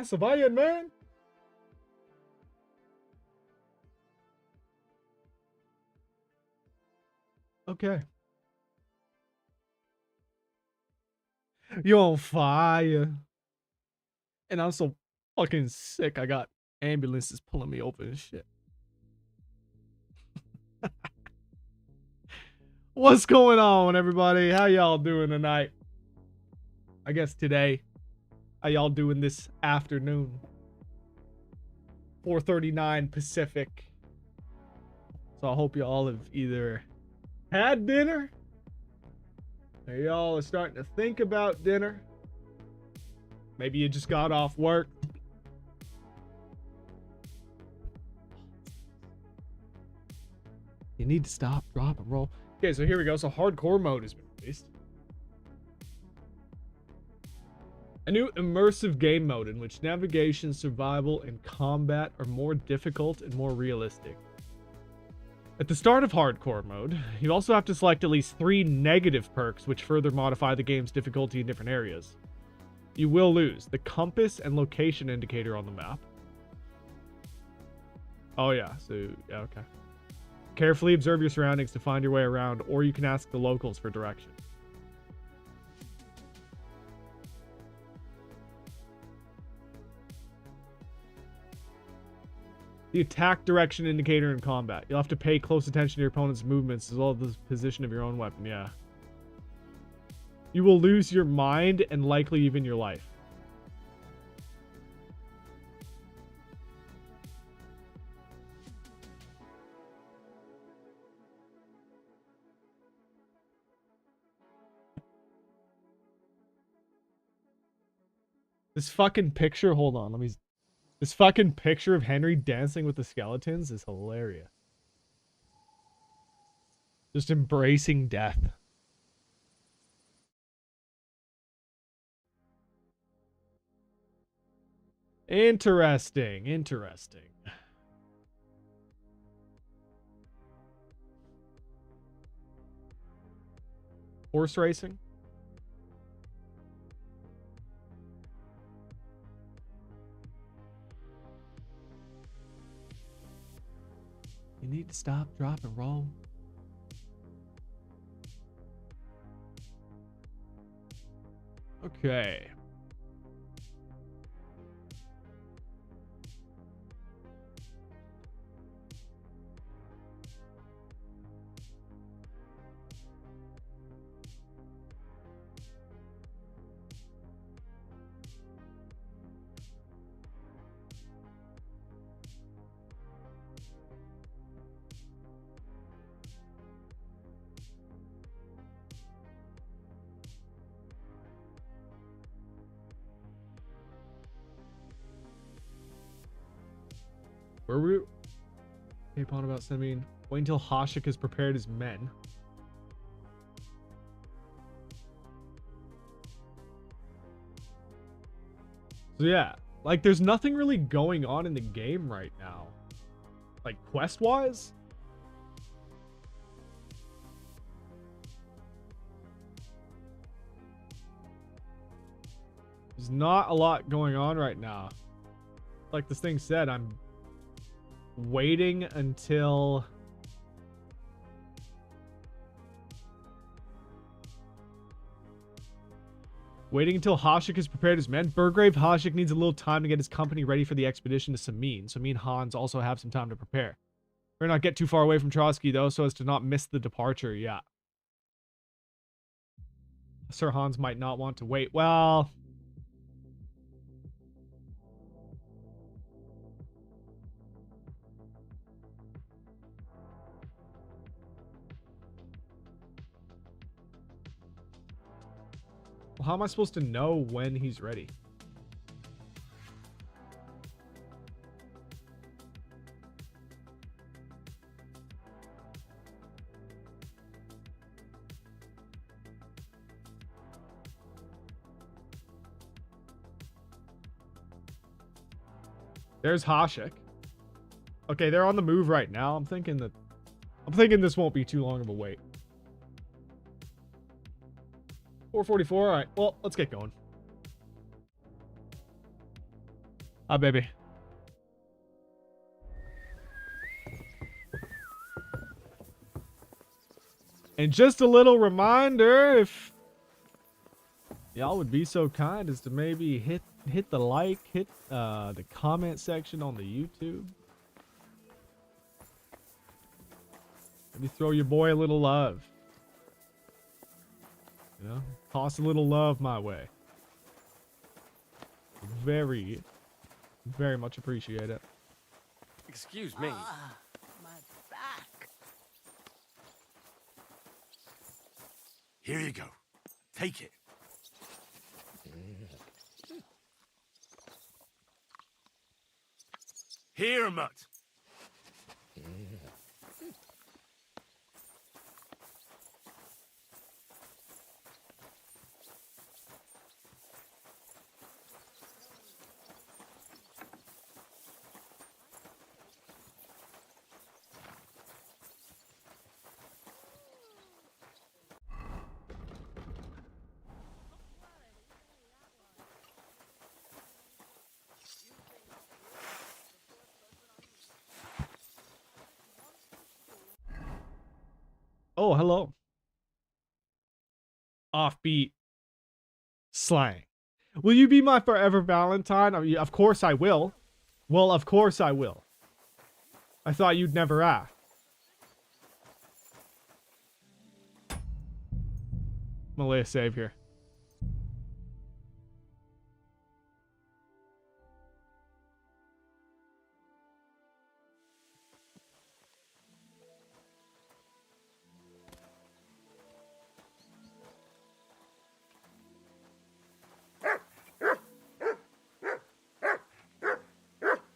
glass of iron, man. Okay. You on fire. And I'm so fucking sick. I got ambulances pulling me over and shit. What's going on, everybody? How y'all doing tonight? I guess today. How y'all doing this afternoon? 4:39 Pacific. So I hope y'all have either had dinner, or y'all are starting to think about dinner. Maybe you just got off work. You need to stop, drop, and roll. Okay, so here we go. So hardcore mode has been released. A new immersive game mode in which navigation, survival, and combat are more difficult and more realistic. At the start of hardcore mode, you also have to select at least 3 negative perks which further modify the game's difficulty in different areas. You will lose the compass and location indicator on the map. Oh yeah, so, yeah, okay. Carefully observe your surroundings to find your way around, or you can ask the locals for direction. The attack direction indicator in combat. You'll have to pay close attention to your opponent's movements as well as the position of your own weapon, yeah. You will lose your mind and likely even your life. This fucking picture, hold on, this fucking picture of Henry dancing with the skeletons is hilarious. Just embracing death. Interesting, interesting. Horse racing? You need to stop, drop, and roll. Okay. Where were we? Hey, upon about sending. Wait until Hashik has prepared his men. So yeah, like there's nothing really going on in the game right now. Like quest-wise. There's not a lot going on right now. Like this thing said, I'm waiting until Hashik has prepared his men. Burgrave Hashik needs a little time to get his company ready for the expedition to Samin, so me and Hans also have some time to prepare. Better not get too far away from Trotsky though, so as to not miss the departure. Yeah, Sir Hans might not want to wait. Well, how am I supposed to know when he's ready? There's Hashik. Okay, they're on the move right now. I'm thinking this won't be too long of a wait. 4:44. All right. Well, let's get going. Ah, baby. And just a little reminder, if y'all would be so kind as to maybe hit the like, hit the comment section on the YouTube. Maybe throw your boy a little love. You know, toss a little love my way. Very, very much appreciate it. Excuse me. My back. Here you go. Take it. Here, Mutt. Oh, hello. Offbeat slang. Will you be my forever Valentine? I mean, of course I will. Well, of course I will. I thought you'd never ask. I'm gonna lay a save here.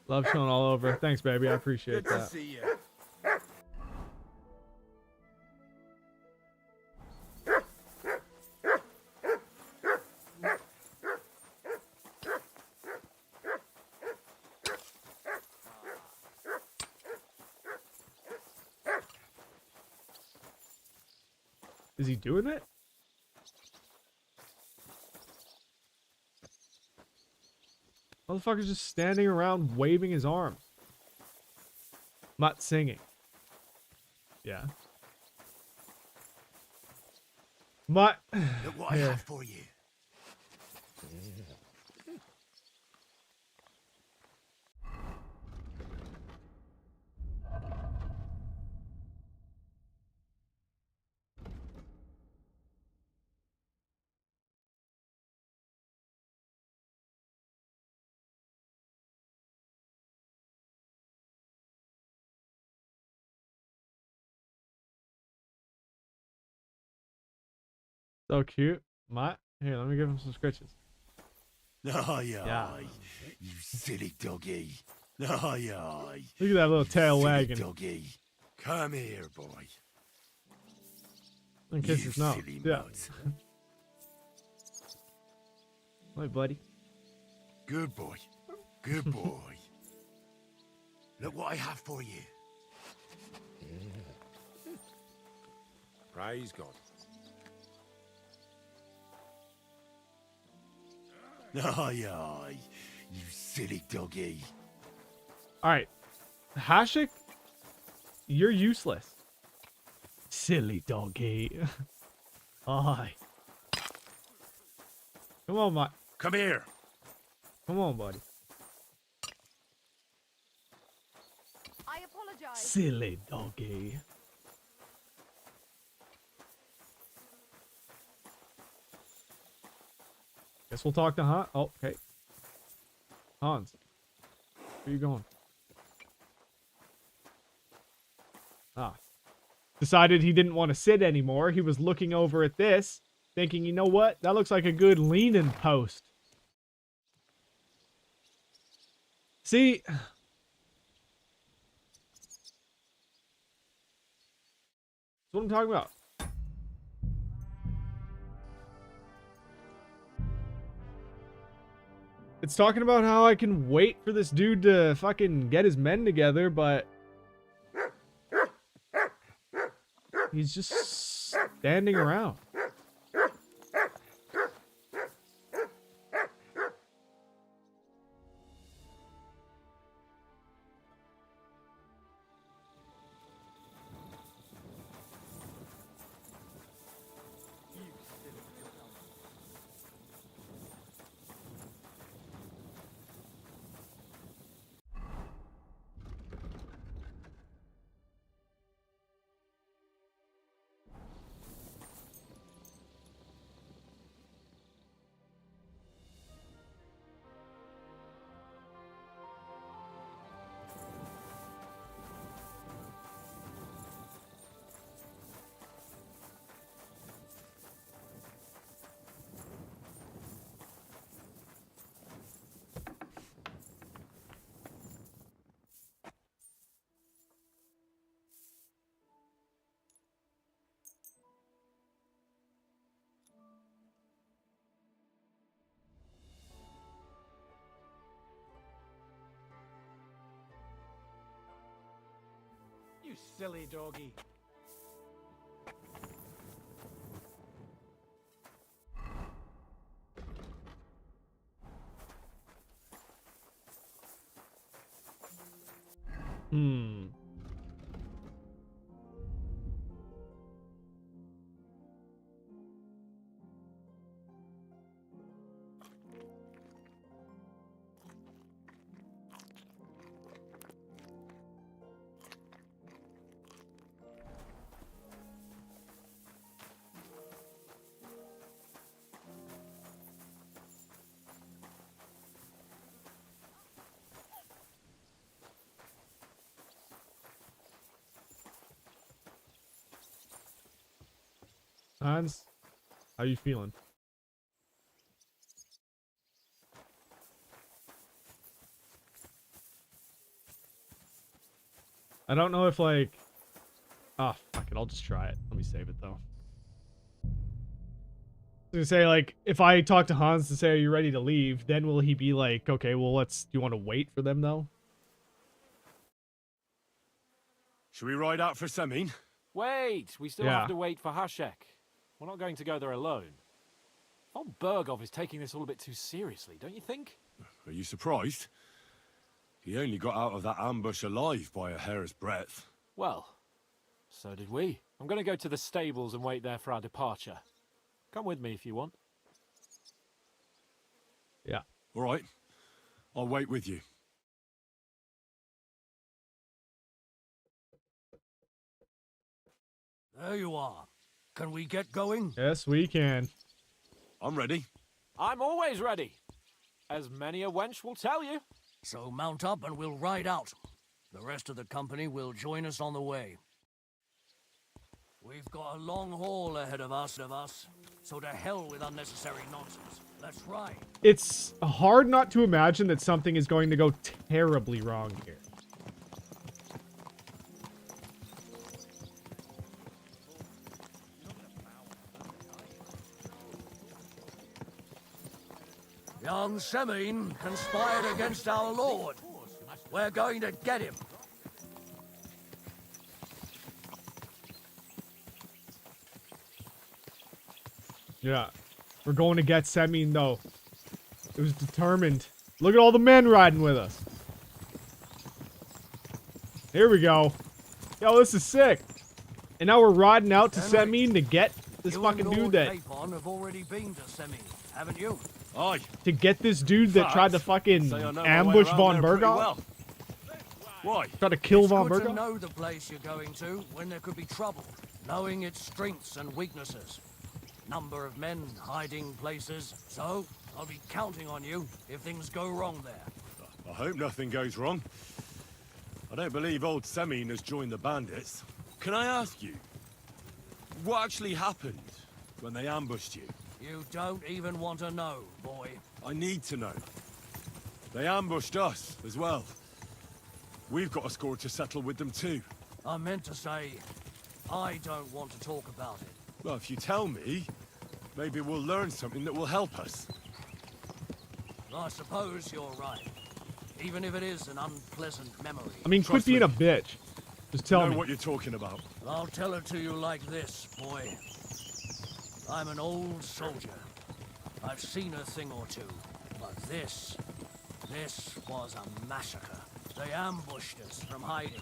Love showing all over. Thanks, baby. I appreciate Good to that. see you. Is he doing it? Motherfucker's just standing around waving his arms. Not singing. Yeah. Mutt. Look what I have for you. So cute. Mutt. Here, let me give him some scritches. Aye, Yeah. aye. You silly doggy. Aye, aye. Look at that little tail Silly wagging. doggy. Come here, boy. And kiss You his nose. silly Yeah. mutt. Hey, buddy. Good boy. Good boy. Look what I have for you. Praise God. Aye, aye. You silly doggy. Alright. Hashik, you're useless. Silly doggy. Aye. Come on, Mutt. Come here. Come on, buddy. I apologize. Silly doggy. Guess we'll talk to Hans. Oh, okay. Hans. Where you going? Ah. Decided he didn't want to sit anymore. He was looking over at this, thinking, you know what? That looks like a good leaning post. See? That's what I'm talking about. It's talking about how I can wait for this dude to fucking get his men together, but he's just standing around. You silly doggy. Hmm. Hans, how you feeling? I don't know if like... Oh, fuck it. I'll just try it. Let me save it, though. I was gonna say, like, if I talk to Hans to say, are you ready to leave? Then will he be like, okay, well, let's... Do you want to wait for them, though? Should we ride out for Semin? Wait, we still Yeah. have to wait for Hashek. We're not going to go there alone. Von Bergov is taking this all a bit too seriously, don't you think? Are you surprised? He only got out of that ambush alive by a hair's breadth. Well, so did we. I'm going to go to the stables and wait there for our departure. Come with me if you want. Yeah. All right. I'll wait with you. There you are. Can we get going? Yes, we can. I'm ready. I'm always ready. As many a wench will tell you. So mount up and we'll ride out. The rest of the company will join us on the way. We've got a long haul ahead of us, so to hell with unnecessary nonsense. Let's ride. It's hard not to imagine that something is going to go terribly wrong here. Young Semin conspired against our lord. We're going to get him. Yeah. We're going to get Semin, though. It was determined. Look at all the men riding with us. Here we go. Yo, this is sick. And now we're riding out to Semin to get this You fucking and dude Lord that... Capon have already been to Semin, haven't you? Aye. To get this dude that tried to fucking Say I know my way ambush around Von there pretty Bergov? well. Why? Try to kill It's Von good to Bergov? know the place you're going to when there could be trouble, knowing its strengths and weaknesses. Number of men, hiding places. So, I'll be counting on you if things go wrong there. I hope nothing goes wrong. I don't believe old Semin has joined the bandits. Can I ask you, what actually happened when they ambushed you? You don't even want to know, boy. I need to know. They ambushed us as well. We've got a score to settle with them too. I meant to say, I don't want to talk about it. Well, if you tell me, maybe we'll learn something that will help us. I suppose you're right. Even if it is an unpleasant memory. I mean, quit Trust being me. a bitch. Just I tell know me. what you're talking about. I'll tell it to you like this, boy. I'm an old soldier. I've seen a thing or two. But this was a massacre. They ambushed us from hiding.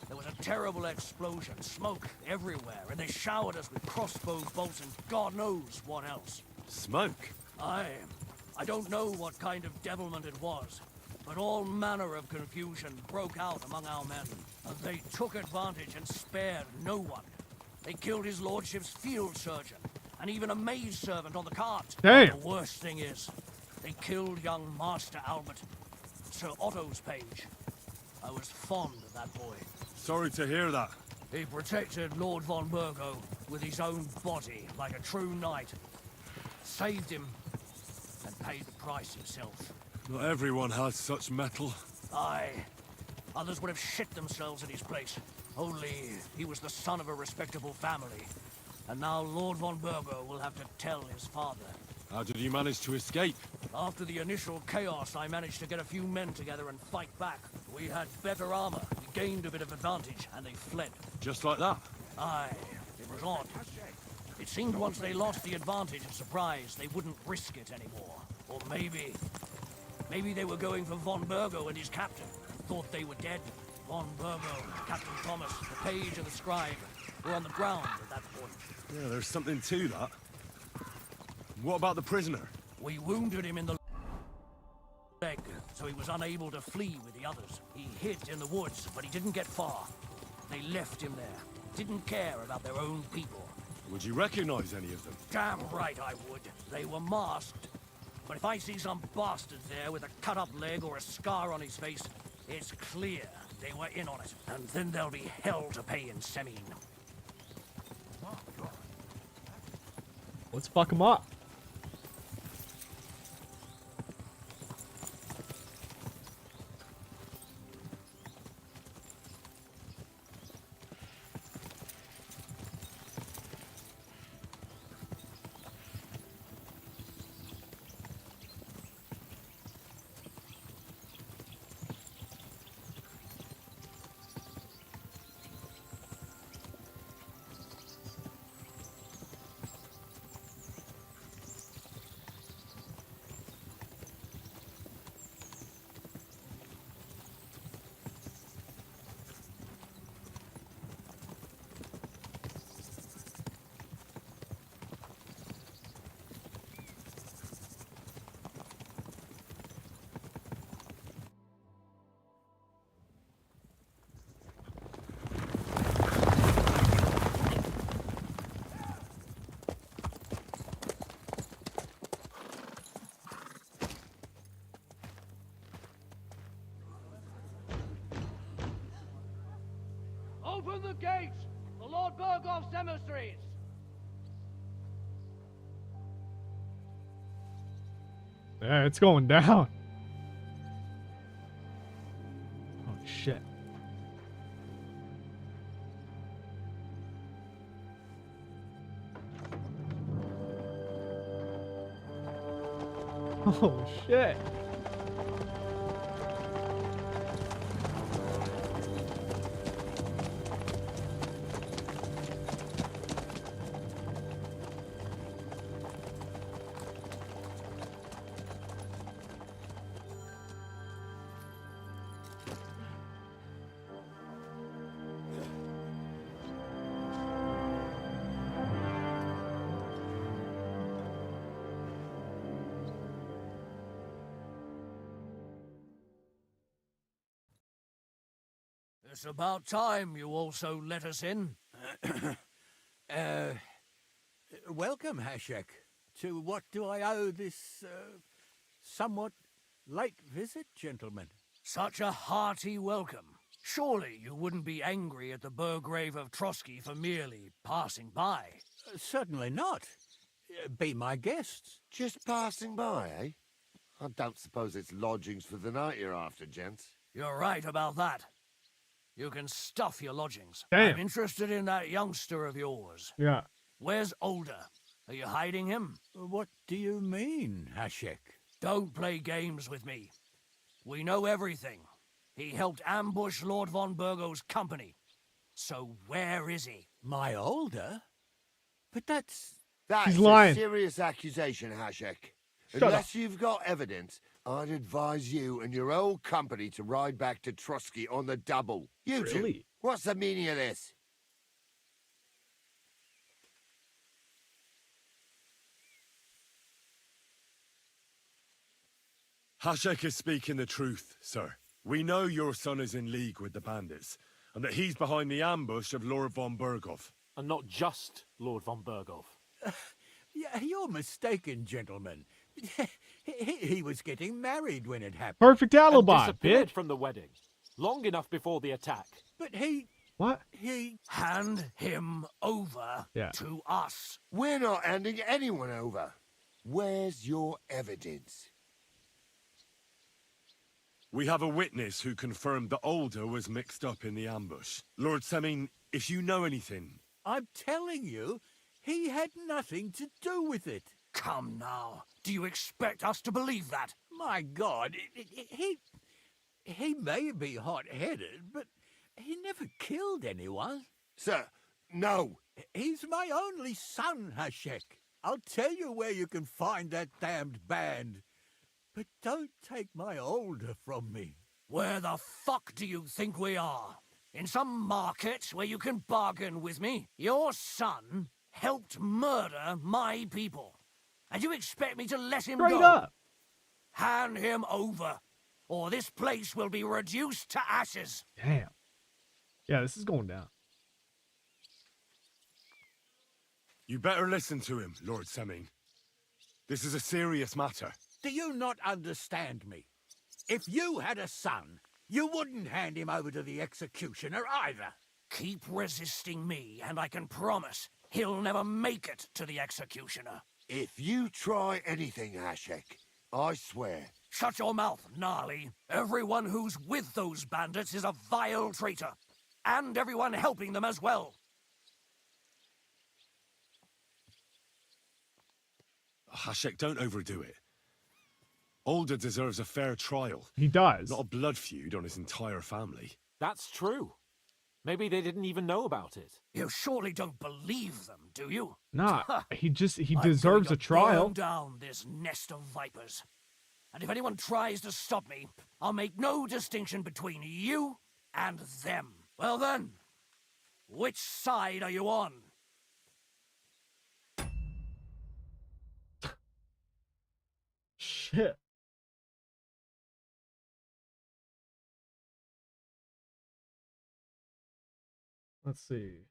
There was a terrible explosion, smoke everywhere, and they showered us with crossbow bolts and God knows what else. Smoke? I don't know what kind of devilment it was, but all manner of confusion broke out among our men, and they took advantage and spared no one. They killed his lordship's field surgeon, and even a maid servant on the cart. Damn. The worst thing is, they killed young Master Albert, Sir Otto's page. I was fond of that boy. Sorry to hear that. He protected Lord von Bergo with his own body like a true knight. Saved him and paid the price himself. Not everyone has such metal. Aye. Others would have shit themselves at his place. Only he was the son of a respectable family. And now Lord von Bergo will have to tell his father. How did you manage to escape? After the initial chaos, I managed to get a few men together and fight back. We had better armor. We gained a bit of advantage and they fled. Just like that? Aye, it was odd. It seemed once they lost the advantage of surprise, they wouldn't risk it anymore. Or maybe they were going for Von Burgo and his captain, and thought they were dead. Von Burgo, Captain Thomas, the page and the scribe were on the ground at that point. Yeah, there's something to that. What about the prisoner? We wounded him in the leg, so he was unable to flee with the others. He hid in the woods, but he didn't get far. They left him there. Didn't care about their own people. Would you recognize any of them? Damn right I would. They were masked. But if I see some bastard there with a cut-up leg or a scar on his face, it's clear they were in on it. And then there'll be hell to pay in Semine. Let's fuck him up. Open the gates! The Lord Burgov's emissaries! Yeah, it's going down. Oh shit. Oh shit. It's about time you also let us in. Welcome, Hashek. To what do I owe this, somewhat late visit, gentlemen? Such a hearty welcome. Surely you wouldn't be angry at the Burgrave of Trotsky for merely passing by. Certainly not. Be my guests. Just passing by, eh? I don't suppose it's lodgings for the night you're after, gents. You're right about that. You can stuff your lodgings. Damn. I'm interested in that youngster of yours. Yeah. Where's Older? Are you hiding him? What do you mean, Hashek? Don't play games with me. We know everything. He helped ambush Lord von Burgo's company. So where is he? My older? But that's... That's lying. a serious accusation, Hashek. Shut Unless you've got evidence, I'd advise you and your old company to ride back to Trotsky on the double. You two, Really? what's the meaning of this? Hashek is speaking the truth, sir. We know your son is in league with the bandits, and that he's behind the ambush of Lord von Burgov. And not just Lord von Burgov. Yeah, you're mistaken, gentlemen. He was getting married when it happened. Perfect And alibi, disappeared bitch. from the wedding. Long enough before the attack. But he... What? Hand him over Yeah. to us. We're not handing anyone over. Where's your evidence? We have a witness who confirmed that Older was mixed up in the ambush. Lord Semine, if you know anything... I'm telling you, he had nothing to do with it. Come now. Do you expect us to believe that? My God, he may be hot-headed, but He never killed anyone. Sir, no. He's my only son, Hashek. I'll tell you where you can find that damned band. But don't take my older from me. Where the fuck do you think we are? In some market where you can bargain with me? Your son helped murder my people. And you expect me to let him Straight go? up. Hand him over, or this place will be reduced to ashes. Damn. Yeah, this is going down. You better listen to him, Lord Semming. This is a serious matter. Do you not understand me? If you had a son, you wouldn't hand him over to the executioner either. Keep resisting me, and I can promise he'll never make it to the executioner. If you try anything, Hashek, I swear. Shut your mouth, Gnarly. Everyone who's with those bandits is a vile traitor. And everyone helping them as well. Hashek, don't overdo it. Alder deserves a fair trial, He does. not a blood feud on his entire family. That's true. Maybe they didn't even know about it. You surely don't believe them, do you? Nah, he I'm deserves going a to trial. burn down this nest of vipers. And if anyone tries to stop me, I'll make no distinction between you and them. Well then, which side are you on? Shit. Let's see.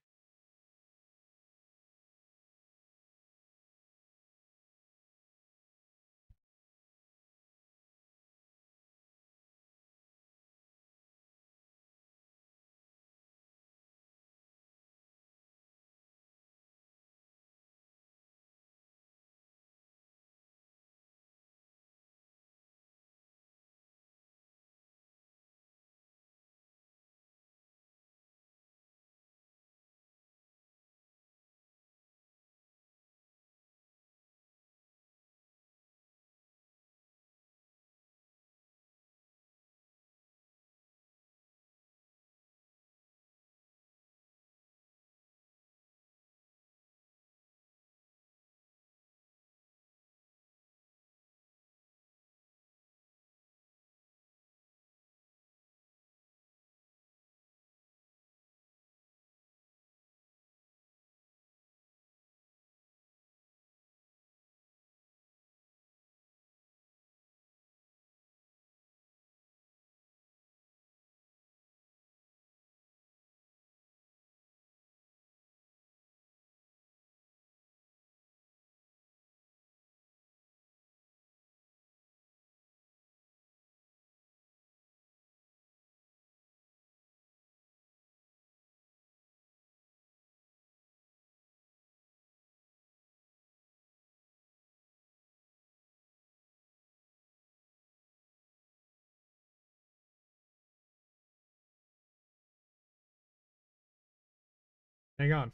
Hang on.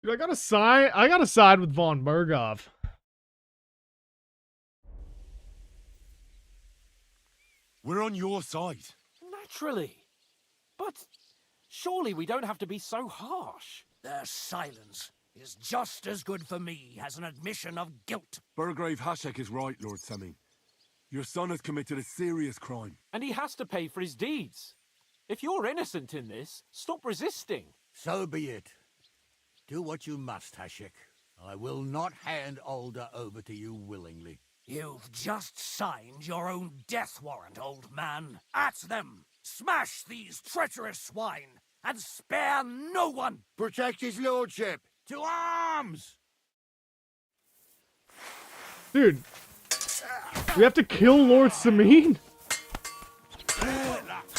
Dude, I gotta side with von Bergov. We're on your side. Naturally. But surely we don't have to be so harsh. Their silence is just as good for me as an admission of guilt. Burgrave Hashek is right, Lord Semming. Your son has committed a serious crime. And he has to pay for his deeds. If you're innocent in this, stop resisting. So be it. Do what you must, Hashek. I will not hand Alder over to you willingly. You've just signed your own death warrant, old man. At them! Smash these treacherous swine, and spare no one! Protect his lordship. To arms! Dude, we have to kill Lord Samin?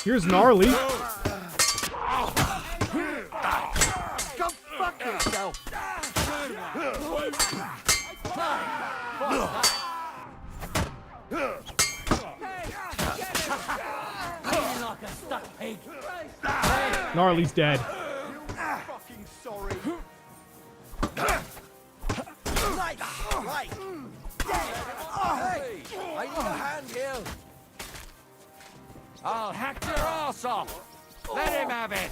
Here's Gnarly. Go fuck yourself! Like a stuck pig. Gnarly's dead. Fucking sorry. Right, right. Hey, I need a hand here. I'll hack your ass off. Let him have it.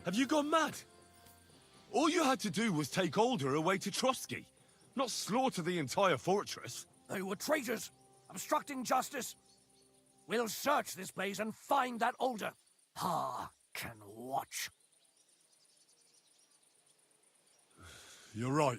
Have you gone mad? All you had to do was take Alder away to Trotsky, not slaughter the entire fortress. They were traitors, obstructing justice. We'll search this place and find that Alder. Ah, can watch. You're right.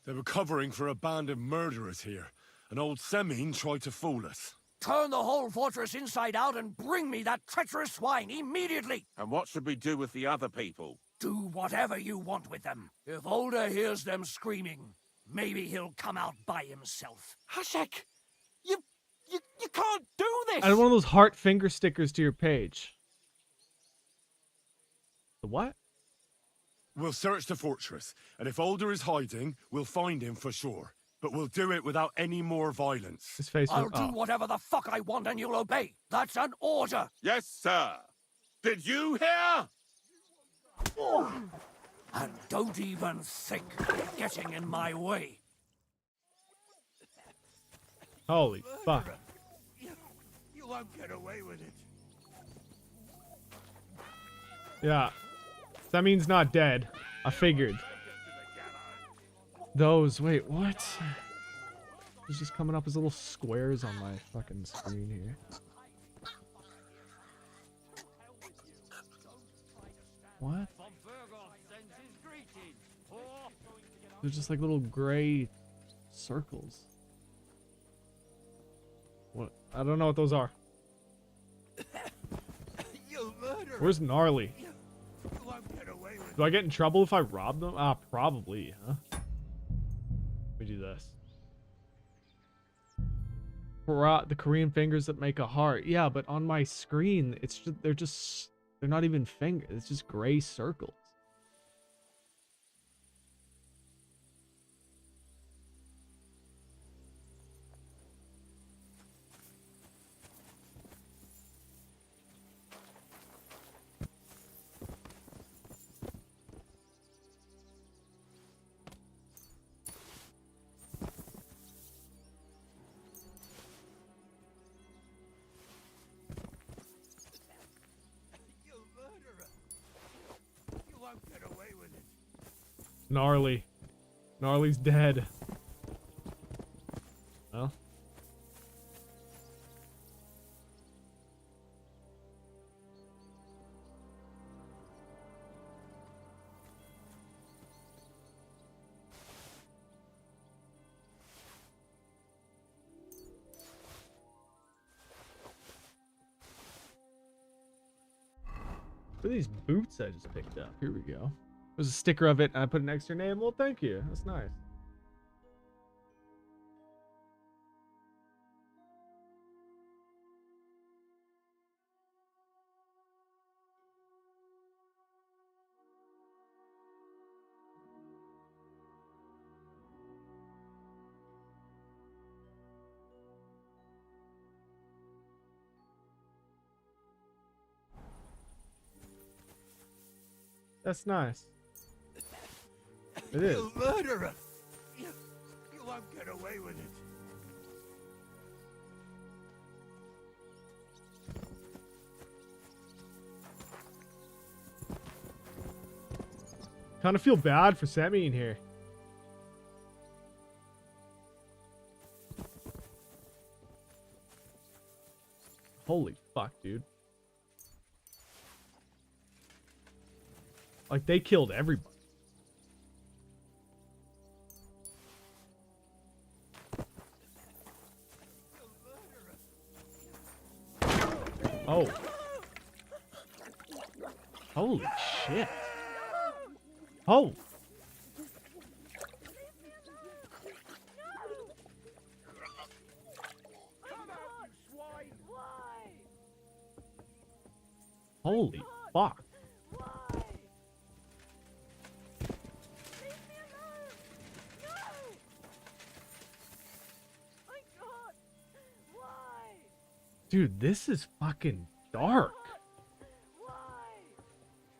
They were covering for a band of murderers here, and old Semine tried to fool us. Turn the whole fortress inside out and bring me that treacherous swine immediately. And what should we do with the other people? Do whatever you want with them. If Alder hears them screaming, maybe he'll come out by himself. Hashek, you can't do this. Add one of those heart finger stickers to your page. The what? We'll search the fortress, and if Alder is hiding, we'll find him for sure. But we'll do it without any more violence. His face I'll was do whatever the fuck I want and you'll obey. That's an order. Yes, sir. Did you hear? And don't even think of getting in my way. Holy fuck. You won't get away with it. Yeah. That means not dead. I figured. Those, wait, what? It's just coming up as little squares on my fucking screen here. What? They're just like little gray circles. What? I don't know what those are. You murderer. Where's Gnarly? You won't get away with it. Do I get in trouble if I rob them? Ah, probably, huh? Let me do this. The Korean fingers that make a heart. Yeah, but on my screen, it's just, they're not even fingers. It's just gray circles. You murderer. You won't get away with it. Gnarly. Gnarly's dead. Well. What are these boots I just picked up? Here we go. There's a sticker of it, and I put an extra name. Well, thank you. That's nice. That's nice. It is. You murderer. You won't get away with it. Kind of feel bad for Semi in here. Holy fuck, dude. Like, they killed everybody. Oh. Holy shit. Oh. Holy fuck. Why? Leave me alone! No! My God! Why? Dude, this is fucking dark. Why?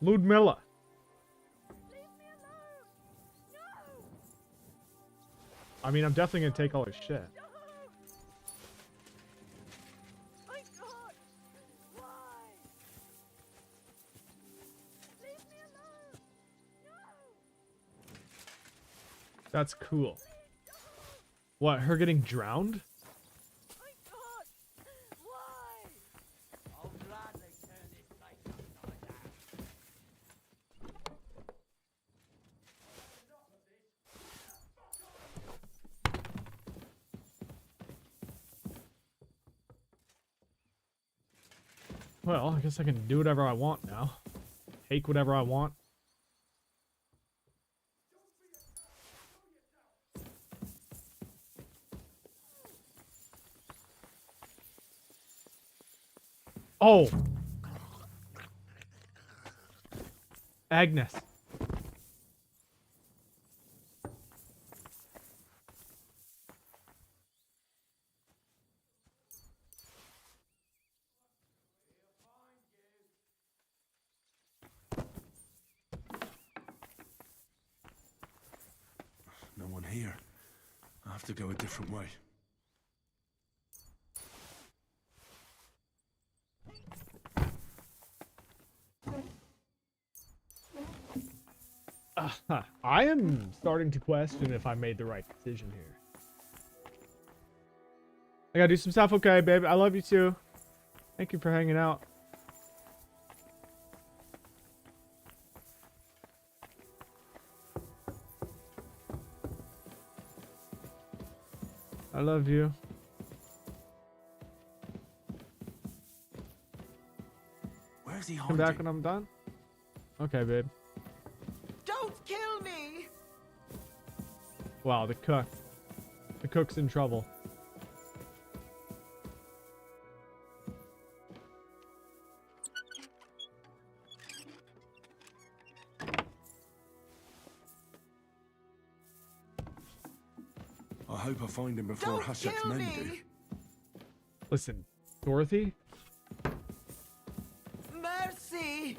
Ludmilla. Leave me alone! No! I mean, I'm definitely gonna take all his shit. No! My God! Why? Leave me alone! No! That's cool. What, her getting drowned? My God! Why? I'll gladly turn this place upside down. Well, I guess I can do whatever I want now. Take whatever I want. Oh! Agnes. No one here. I have to go a different way. I am starting to question if I made the right decision here. I gotta do some stuff. Okay, babe. I love you too. Thank you for hanging out. I love you. Where's he Come hiding? back when I'm done. Okay, babe. Don't kill me! Wow, the cook. The cook's in trouble. I hope I find him before Don't Hashek's kill men me! do. Listen, Dorothy. Mercy!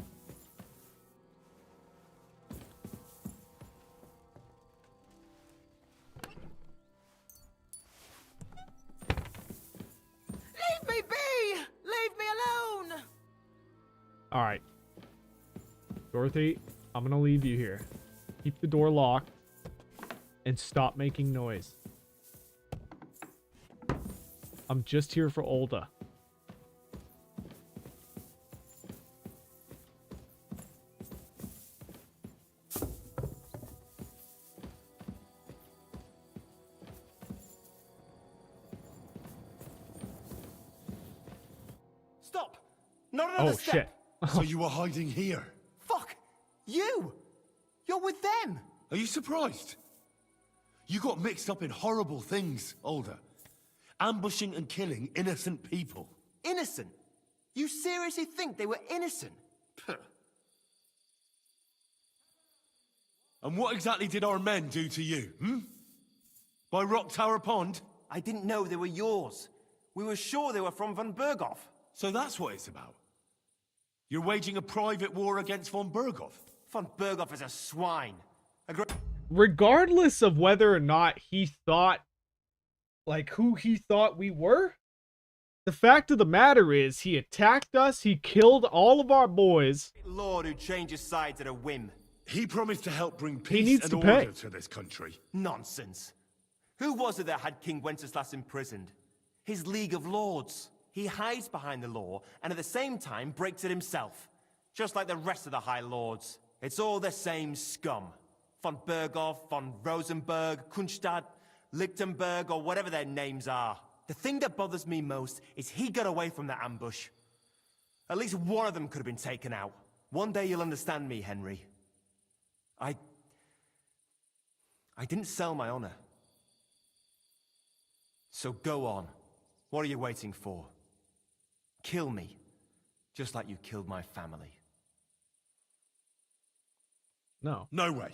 Leave me be! Leave me alone! All right. Dorothy, I'm gonna leave you here. Keep the door locked. And stop making noise. I'm just here for Olda. Stop! Not another Oh, step! shit. So you were hiding here? Fuck! You! You're with them! Are you surprised? You got mixed up in horrible things, Older. Ambushing and killing innocent people. Innocent? You seriously think they were innocent? Puh. And what exactly did our men do to you, hmm? By Rock Tower Pond? I didn't know they were yours. We were sure they were from Von Berghoff. So that's what it's about. You're waging a private war against von Berghoff. Von Berghoff is a swine. A great... Regardless of whether or not he thought, like, who he thought we were, the fact of the matter is he attacked us, he killed all of our boys. lord who changes sides at a whim. He promised to help bring He peace needs and to order pay. to this country. Nonsense. Who was it that had King Wenceslas imprisoned? His League of Lords. He hides behind the law, and at the same time breaks it himself. Just like the rest of the High Lords. It's all the same scum. Von Berghoff, von Rosenberg, Kunstadt, Lichtenberg, or whatever their names are. The thing that bothers me most is he got away from the ambush. At least one of them could have been taken out. One day you'll understand me, Henry. I didn't sell my honor. So go on. What are you waiting for? Kill me. Just like you killed my family. No. No way.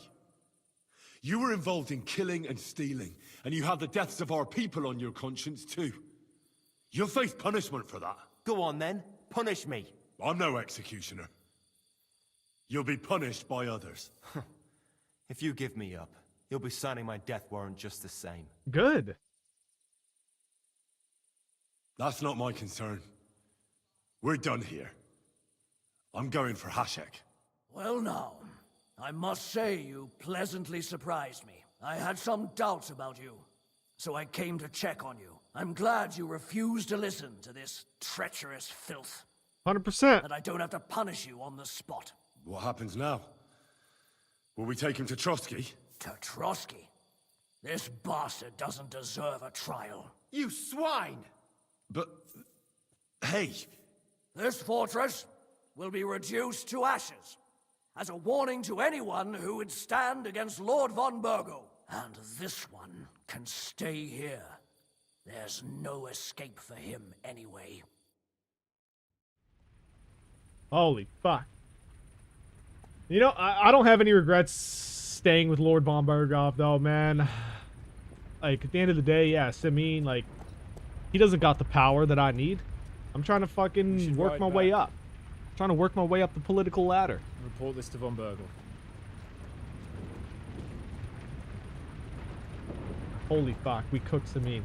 You were involved in killing and stealing, and you have the deaths of our people on your conscience too. You'll face punishment for that. Go on then, punish me. I'm no executioner. You'll be punished by others. If you give me up, you'll be signing my death warrant just the same. Good. That's not my concern. We're done here. I'm going for Hashek. Well now, I must say you pleasantly surprised me. I had some doubts about you, so I came to check on you. I'm glad you refused to listen to this treacherous filth. 100%. And I don't have to punish you on the spot. What happens now? Will we take him to Trotsky? To Trotsky? This bastard doesn't deserve a trial. You swine! But... hey! This fortress will be reduced to ashes, as a warning to anyone who would stand against Lord von Burgo. And this one can stay here. There's no escape for him anyway. Holy fuck. You know, I don't have any regrets staying with Lord von Burgov, though, man. Like, at the end of the day, yeah, Sameen, like, he doesn't got the power that I need. I'm trying to fucking work my way up. Trying to work my way up the political ladder. Report this to von Burgel. Holy fuck, we cooked Sameen.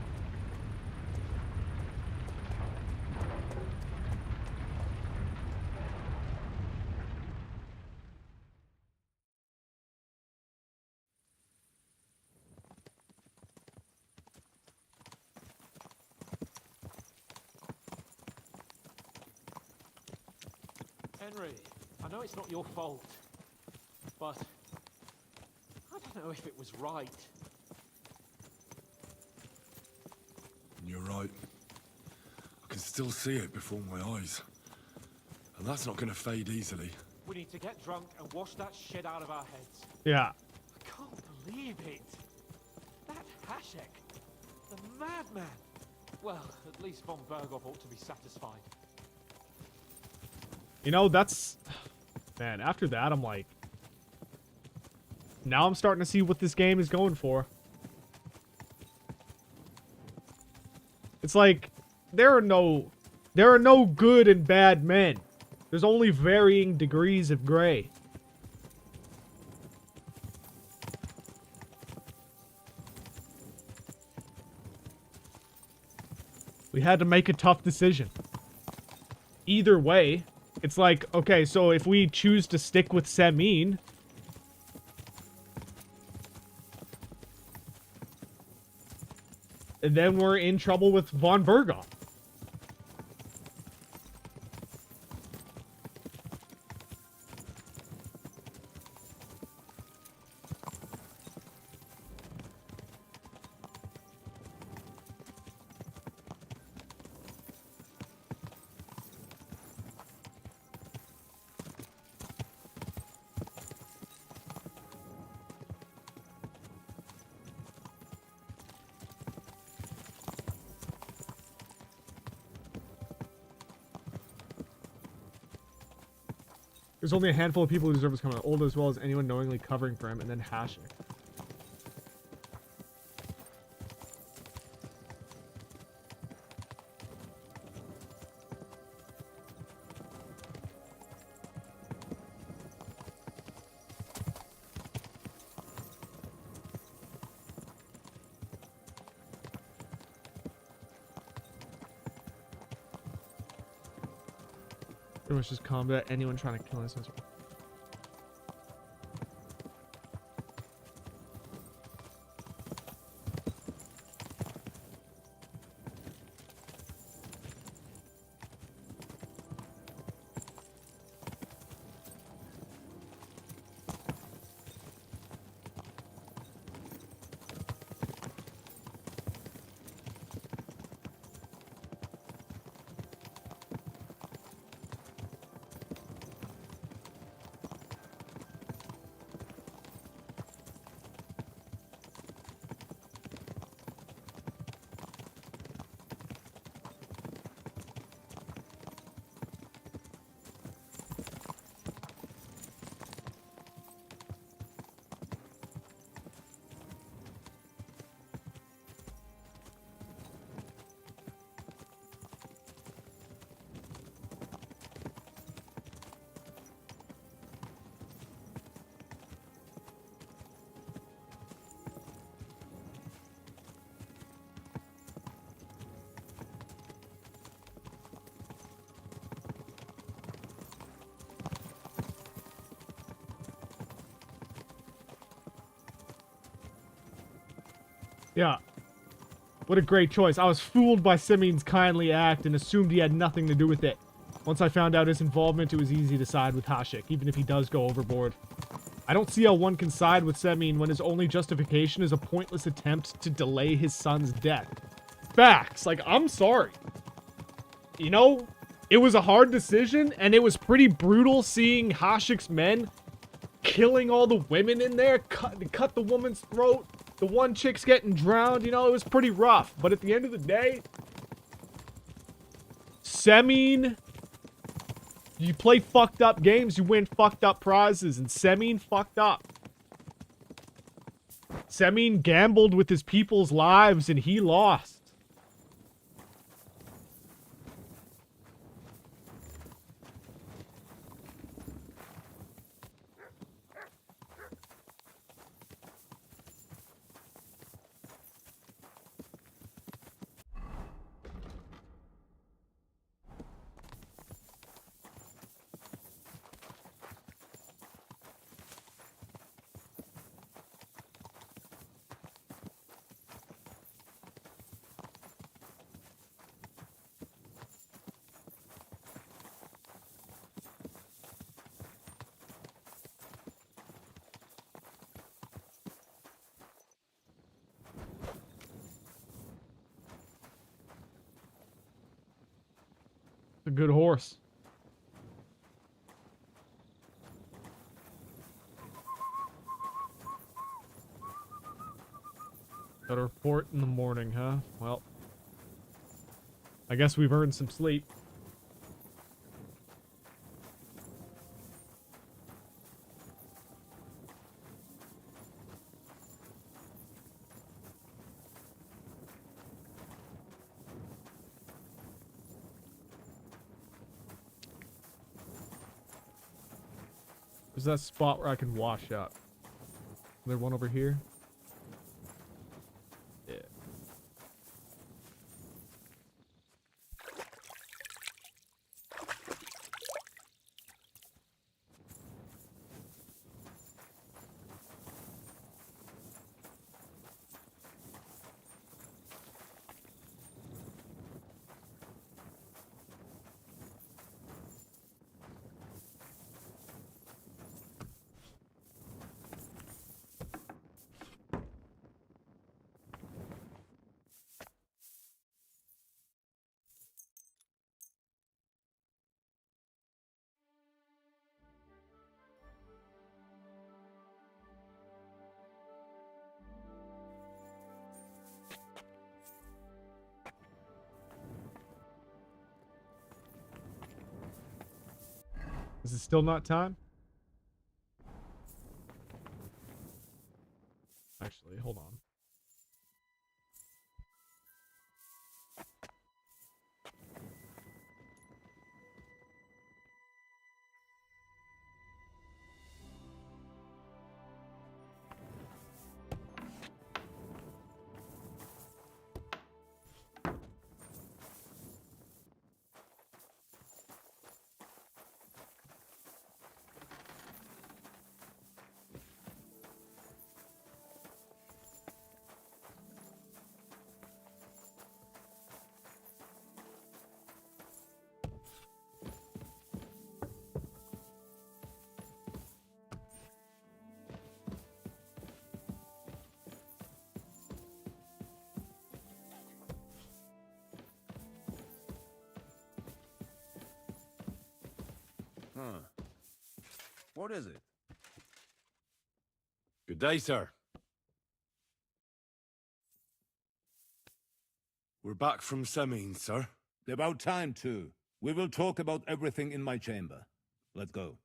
Henry, I know it's not your fault, but I don't know if it was right. You're right. I can still see it before my eyes. And that's not gonna fade easily. We need to get drunk and wash that shit out of our heads. Yeah. I can't believe it. That Hashek, the madman. Well, at least von Burgov ought to be satisfied. You know, that's... Man, after that, I'm like... Now I'm starting to see what this game is going for. It's like, there are no good and bad men. There's only varying degrees of gray. We had to make a tough decision. Either way, it's like, okay, so if we choose to stick with Sameen, then we're in trouble with von Burgov. There's only a handful of people who deserve his comment, old as well as anyone knowingly covering for him, and then hashing. Pretty much just combat anyone trying to kill us. Yeah. What a great choice. I was fooled by Simeon's kindly act and assumed he had nothing to do with it. Once I found out his involvement, it was easy to side with Hashik, even if he does go overboard. I don't see how one can side with Semyon when his only justification is a pointless attempt to delay his son's death. Facts. Like, I'm sorry. You know, it was a hard decision, and it was pretty brutal seeing Hashik's men killing all the women in there, cut the woman's throat. The one chick's getting drowned, you know, it was pretty rough. But at the end of the day, Semyon, you play fucked up games, you win fucked up prizes, and Semyon fucked up. Semyon gambled with his people's lives, and he lost. A good horse. Got a report in the morning, huh? Well, I guess we've earned some sleep. There's that spot where I can wash up. Is there one over here? Yeah. Is it still not time? Actually, hold on. Huh. What is it? Good day, sir. We're back from Semine, sir. About time, too. We will talk about everything in my chamber. Let's go.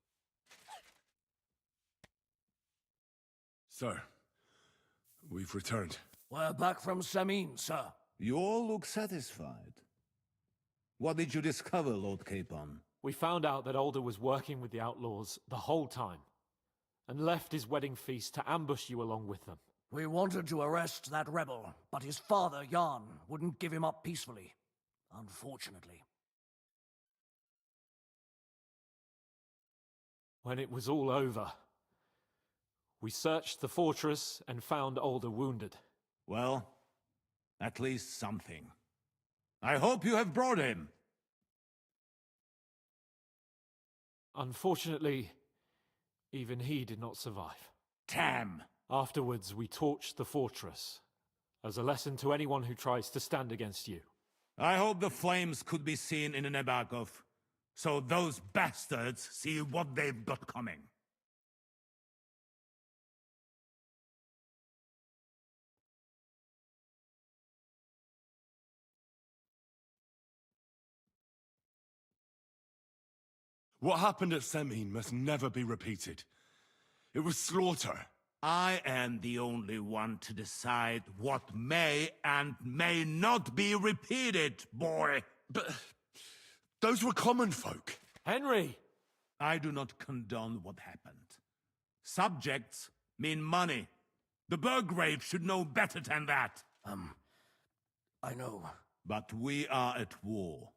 Sir, we've returned. We're back from Samin, sir. You all look satisfied. What did you discover, Lord Capon? We found out that Alder was working with the outlaws the whole time, and left his wedding feast to ambush you along with them. We wanted to arrest that rebel, but his father, Jan, wouldn't give him up peacefully. Unfortunately. When it was all over, we searched the fortress and found Alder wounded. Well, At least something. I hope you have brought him. Unfortunately, even he did not survive. Damn! Afterwards, we torched the fortress, as a lesson to anyone who tries to stand against you. I hope the flames could be seen in Nebakov, so those bastards see what they've got coming. What happened at Semin must never be repeated. It was slaughter. I am the only one to decide what may and may not be repeated, boy. But those were common folk. Henry! I do not condone what happened. Subjects mean money. The Burgrave should know better than that. I know. But we are at war.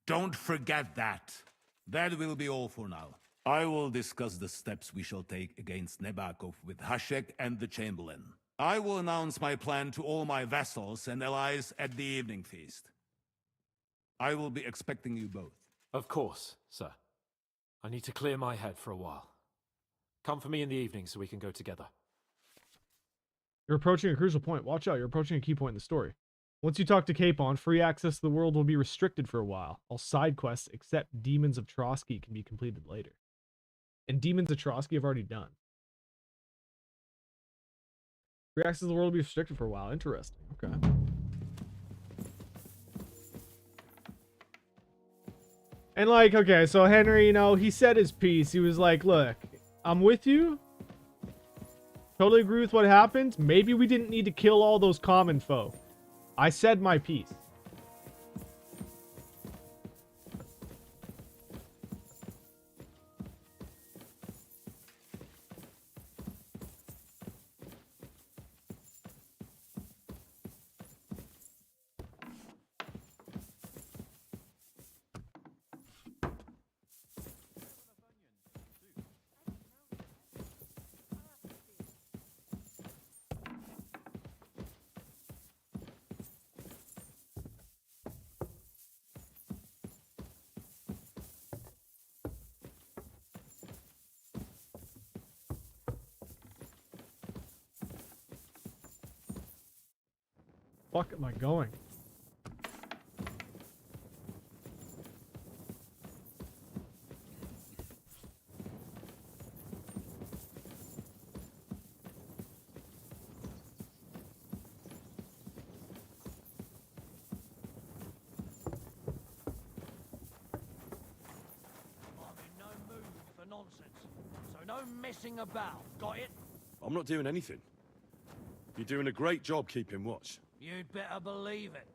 Don't forget that. That will be all for now. I will discuss the steps we shall take against Nebakov with Hashek and the Chamberlain. I will announce my plan to all my vassals and allies at the evening feast. I will be expecting you both. Of course, sir. I need to clear my head for a while. Come for me in the evening so we can go together. You're approaching a crucial point. Watch out, you're approaching a key point in the story. Once you talk to Capon, free access to the world will be restricted for a while. All side quests except Demons of Trotsky can be completed later. And Demons of Trotsky I've already done. Free access to the world will be restricted for a while. Interesting. Okay. And like, okay, so Henry, you know, he said his piece. He was like, look, I'm with you. Totally agree with what happened. Maybe we didn't need to kill all those common folk. I said my piece. Fuck am I going? No messing about, got it? I'm not doing anything. You're doing a great job keeping watch. You'd better believe it.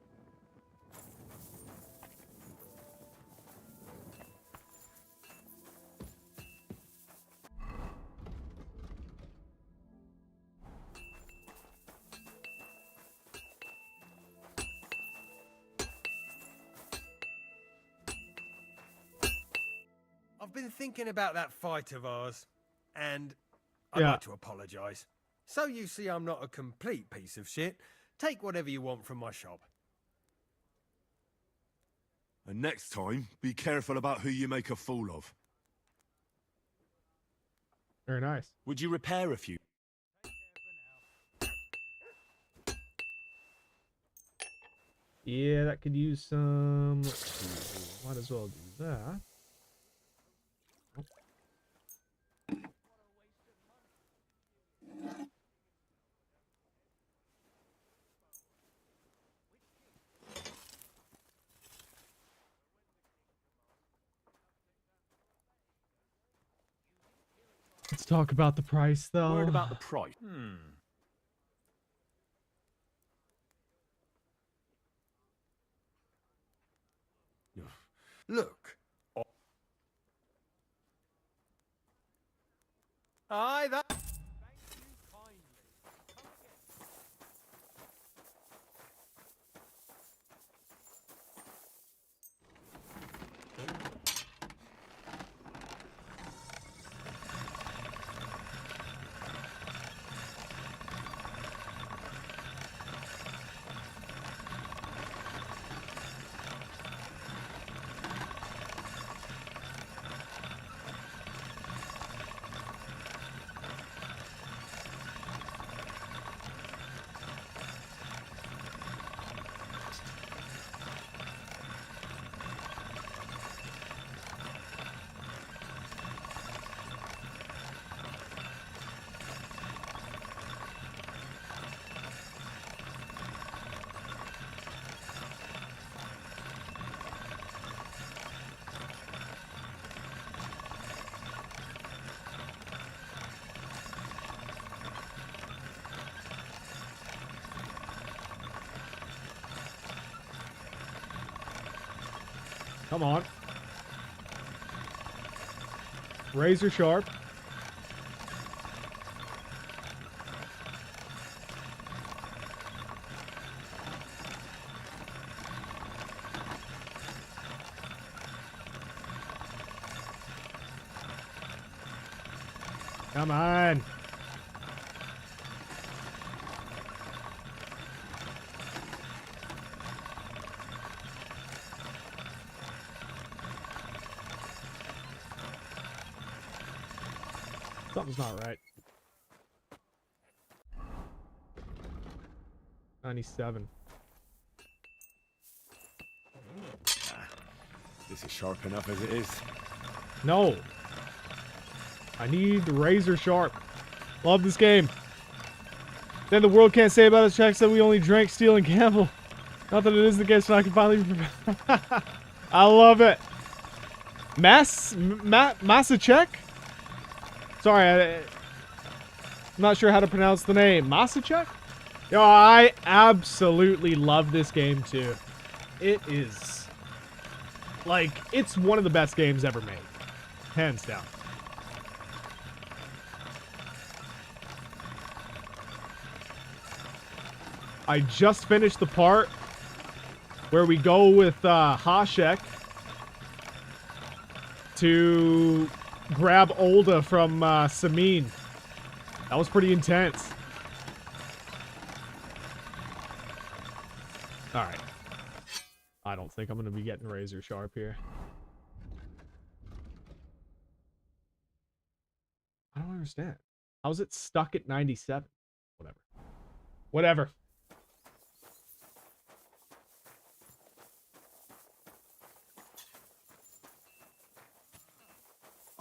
I've been thinking about that fight of ours, and I'd Yeah. like to apologise. So you see I'm not a complete piece of shit. Take whatever you want from my shop. And next time, be careful about who you make a fool of. Very nice. Would you repair a few? Yeah, that could use some. Let's see. Might as well do that. Let's talk about the price, though. Worried about the price? Look. Aye, that... Come on. Razor sharp. Come on. Something's not right. 97. This is sharp enough as it is. No. I need the razor sharp. Love this game. Then the world can't say about us checks that we only drink, steal, and gamble. Not that it is the case, so I can finally... I love it. Masachek? Sorry, I'm not sure how to pronounce the name. Masachek? Yo, I absolutely love this game too. It is... like, it's one of the best games ever made. Hands down. I just finished the part where we go with Hashek to grab Olda from Samin. That was pretty intense. Alright. I don't think I'm going to be getting razor sharp here. I don't understand. How's it stuck at 97? Whatever. Whatever.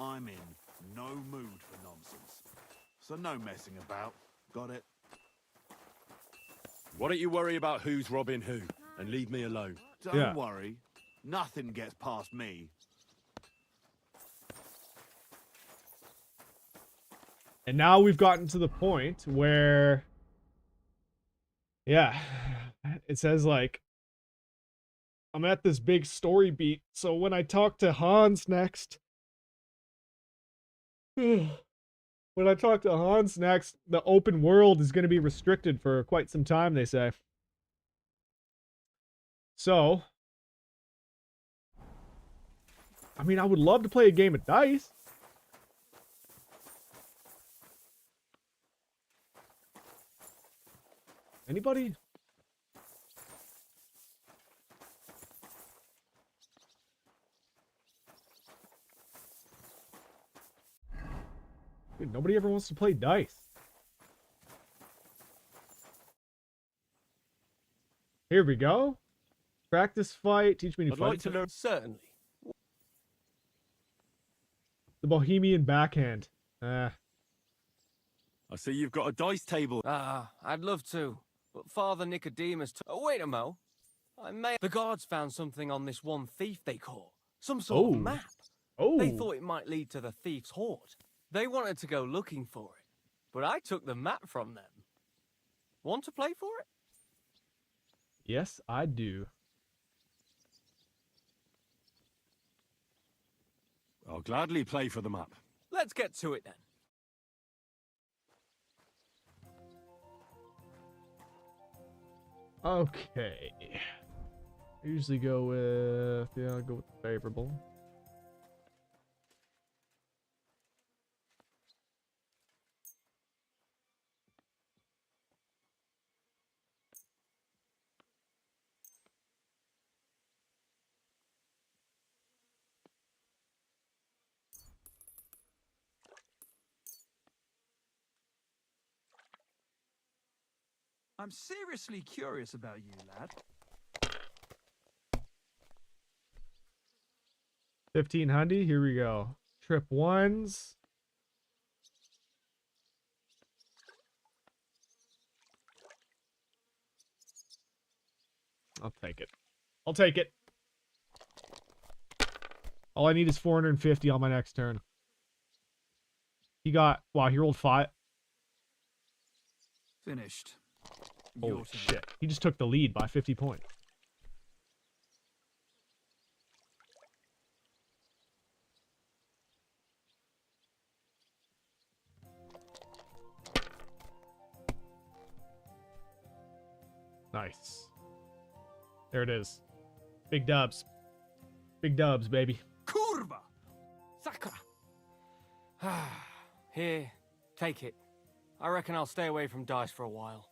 I'm in no mood for nonsense. So no messing about. Got it? Why don't you worry about who's robbing who and leave me alone? Don't worry. Nothing gets past me. And now we've gotten to the point where, yeah, it says like, I'm at this big story beat. So when I talk to Hans next, the open world is going to be restricted for quite some time, they say. So, I mean, I would love to play a game of dice. Anybody? Dude, nobody ever wants to play dice. Here we go. Practice fight. Teach me to I'd fight. like to learn. Certainly. The Bohemian backhand. I see you've got a dice table. I'd love to, but Father Nicodemus... Oh, wait a mo. The guards found something on this one thief they caught. Some sort of map. They thought it might lead to the thief's hoard. They wanted to go looking for it, but I took the map from them. Want to play for it? Yes, I do. I'll gladly play for the map. Let's get to it then. Okay. I usually go with... yeah, I'll go with the favorable. I'm seriously curious about you, lad. 1500, here we go. Trip ones. I'll take it. I'll take it. All I need is 450 on my next turn. He got... wow, he rolled 5. Finished. Holy shit. He just took the lead by 50 points. Nice. There it is. Big dubs. Big dubs, baby. Kurva! Sakra! Here, take it. I reckon I'll stay away from dice for a while.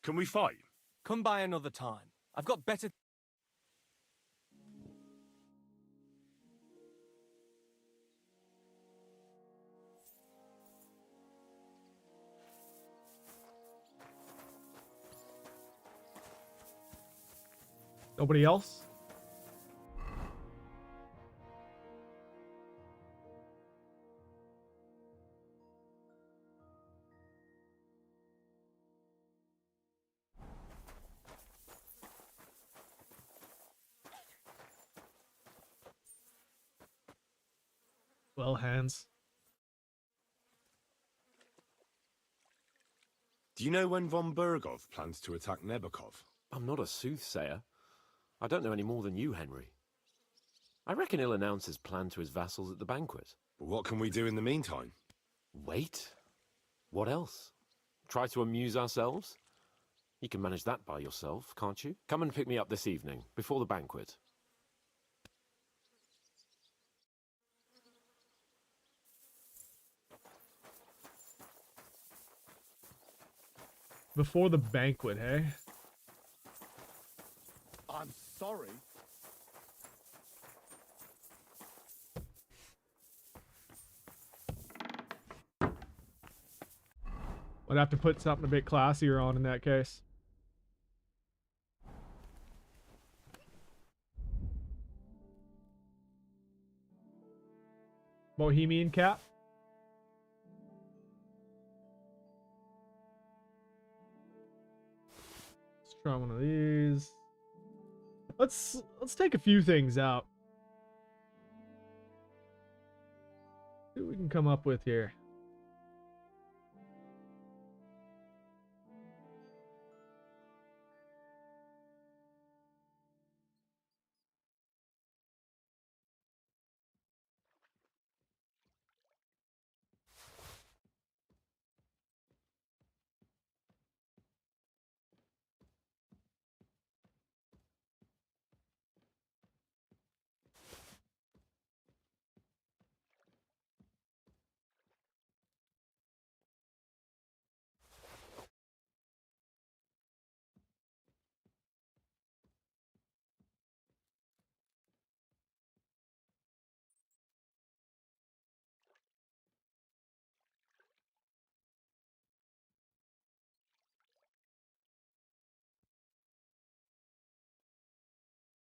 Can we fight? Come by another time. I've got better... Nobody else? Well, Hans. Do you know when von Bergov plans to attack Nebakov? I'm not a soothsayer. I don't know any more than you, Henry. I reckon he'll announce his plan to his vassals at the banquet. But what can we do in the meantime? Wait. What else? Try to amuse ourselves? You can manage that by yourself, can't you? Come and pick me up this evening, before the banquet. Before the banquet, hey? I'm sorry. I'd have to put something a bit classier on in that case. Bohemian cap. Let's try one of these. Let's take a few things out. See what we can come up with here.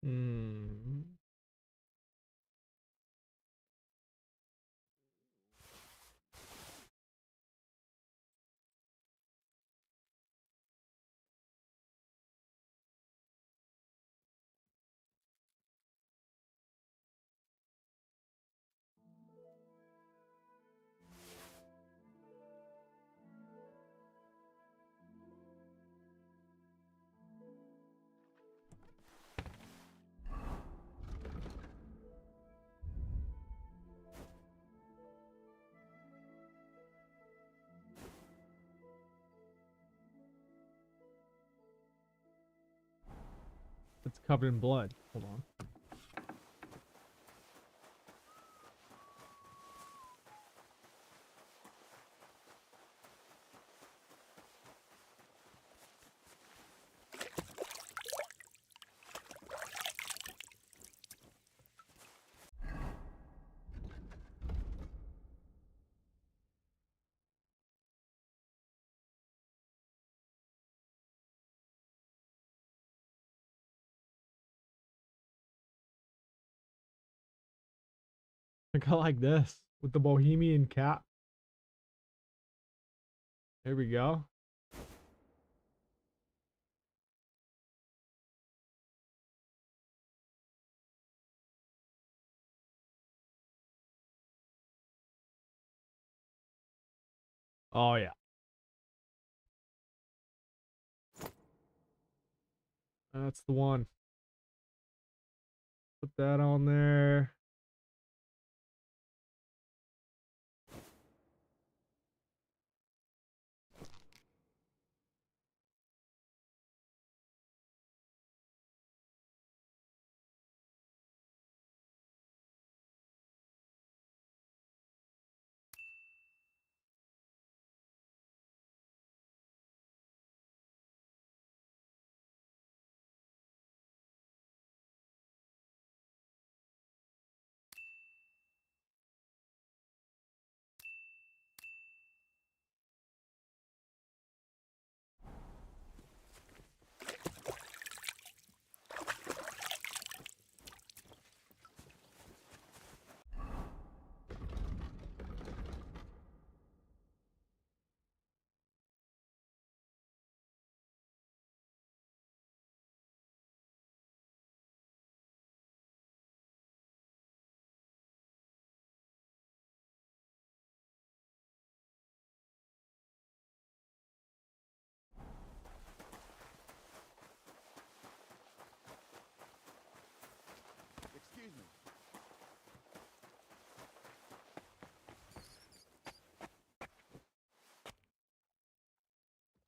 Hmm. It's covered in blood. Hold on. I think I like this with the Bohemian cap. There we go. Oh yeah. That's the one. Put that on there.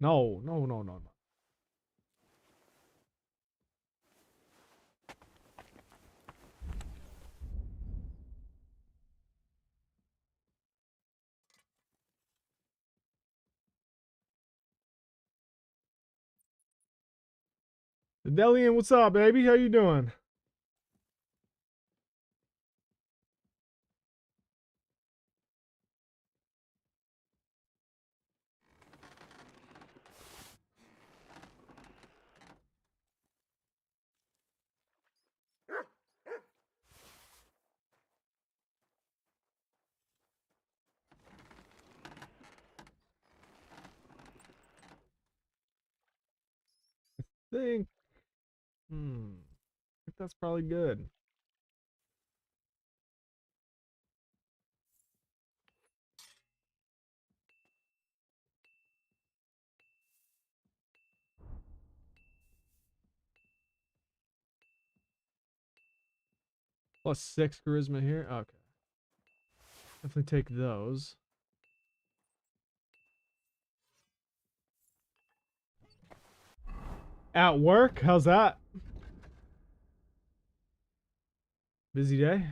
No, no, no, no, no. Delian, what's up, baby? How you doing? Think. I think that's probably good. Plus 6 charisma here. Okay. Definitely take those. At work? How's that? Busy day?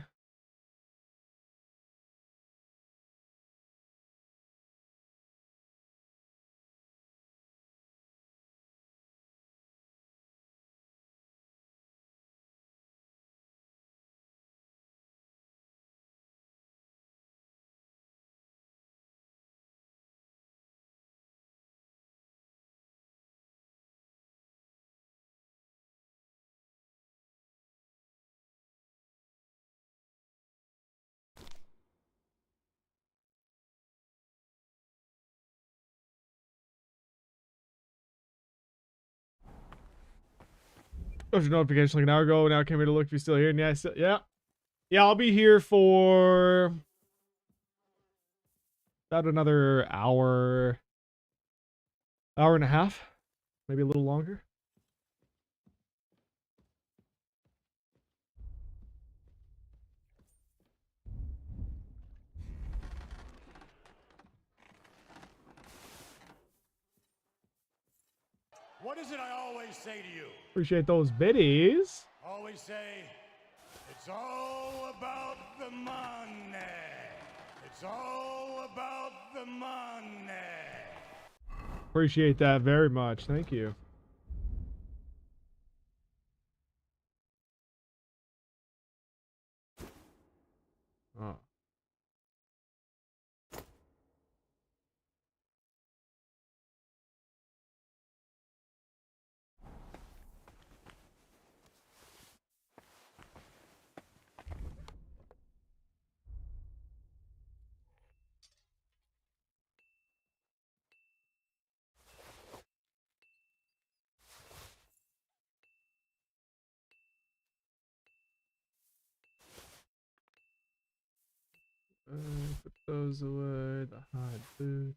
Got your notification like an hour ago. Now I came here to look if you're still here. And yeah, yeah, I'll be here for about another hour and a half, maybe a little longer. What is it I always say to you? Appreciate those biddies. Always say, it's all about the money. It's all about the money. Appreciate that very much. Thank you. Oh. Put those away. The hide boots.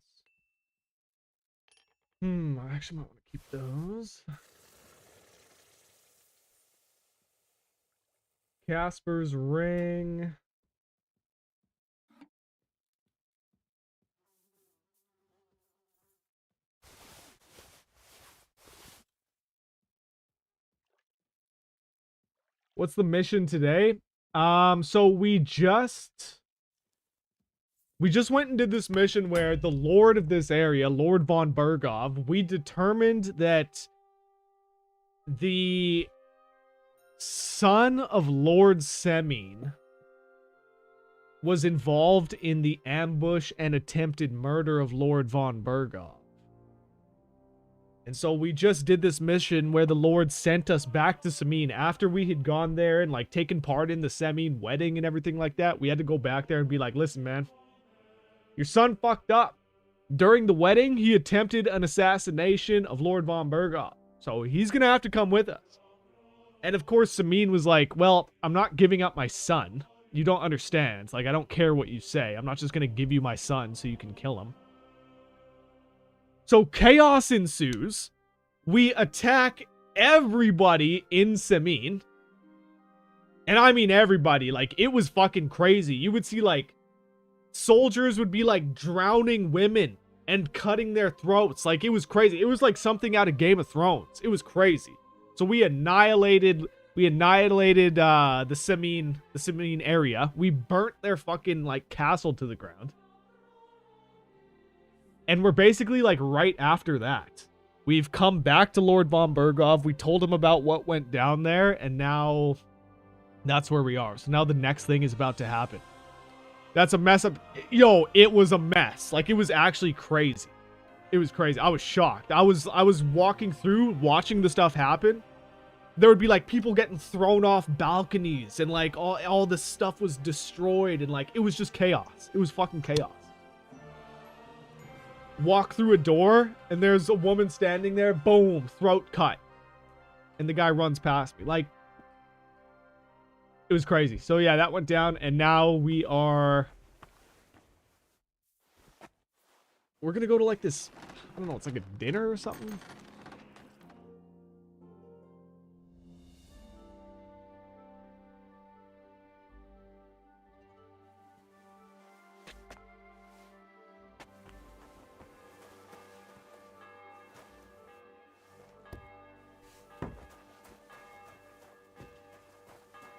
I actually might want to keep those. Casper's ring. What's the mission today? So we just went and did this mission where the Lord of this area, Lord von Bergov, we determined that the son of Lord Semine was involved in the ambush and attempted murder of Lord von Bergov. And so we just did this mission where the Lord sent us back to Semine after we had gone there and like taken part in the Semine wedding and everything like that. We had to go back there and be like, listen, man, your son fucked up. During the wedding, he attempted an assassination of Lord von Bergov. So he's going to have to come with us. And of course, Semine was like, well, I'm not giving up my son. You don't understand. Like, I don't care what you say. I'm not just going to give you my son so you can kill him. So chaos ensues. We attack everybody in Semine. And I mean everybody. Like, it was fucking crazy. You would see, like, soldiers would be, like, drowning women and cutting their throats. Like, it was crazy. It was like something out of Game of Thrones. It was crazy. So we annihilated the Samine area. We burnt their fucking like castle to the ground. And we're basically like right after that. We've come back to Lord von Berghoff. We told him about what went down there, and now that's where we are. So now the next thing is about to happen. That's a mess up. Yo, it was a mess. Like, it was actually crazy. It was crazy. I was shocked. I was walking through, watching the stuff happen. There would be like people getting thrown off balconies, and like all this stuff was destroyed, and like it was just chaos. It was fucking chaos. Walk through a door, and there's a woman standing there. Boom, throat cut. And the guy runs past me. Like, it was crazy. So yeah, that went down, and now we're gonna go to like this, I don't know, it's like a dinner or something.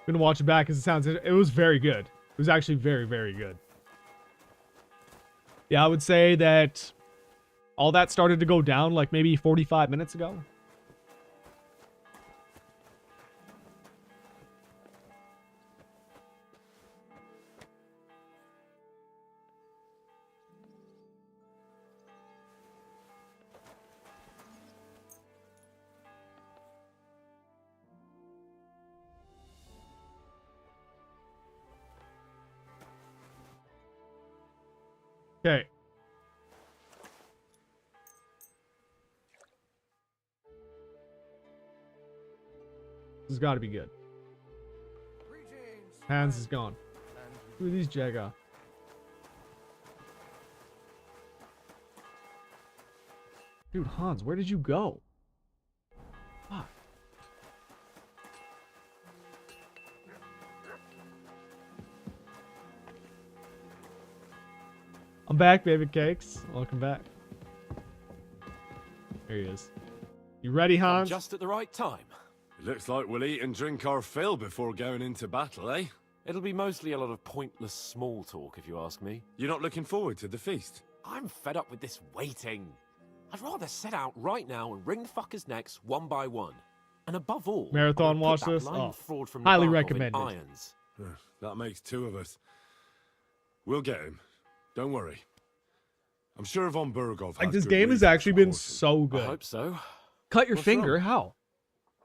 I'm gonna watch it back because it was very good. It was actually very, very good. Yeah, I would say that all that started to go down like maybe 45 minutes ago. Okay. This has got to be good. Hans is gone. Who are these Jaga? Dude, Hans, where did you go? Fuck. I'm back, baby cakes. Welcome back. There he is. You ready, Hans? Just at the right time. Looks like we'll eat and drink our fill before going into battle, eh? It'll be mostly a lot of pointless small talk, if you ask me. You're not looking forward to the feast? I'm fed up with this waiting. I'd rather set out right now and wring fuckers' necks one by one. And above all, Marathon watch this? Oh, highly recommended. That makes two of us. We'll get him. Don't worry. I'm sure Von Berghoff. Like, this game has actually been so good. I hope so. Cut your finger? How?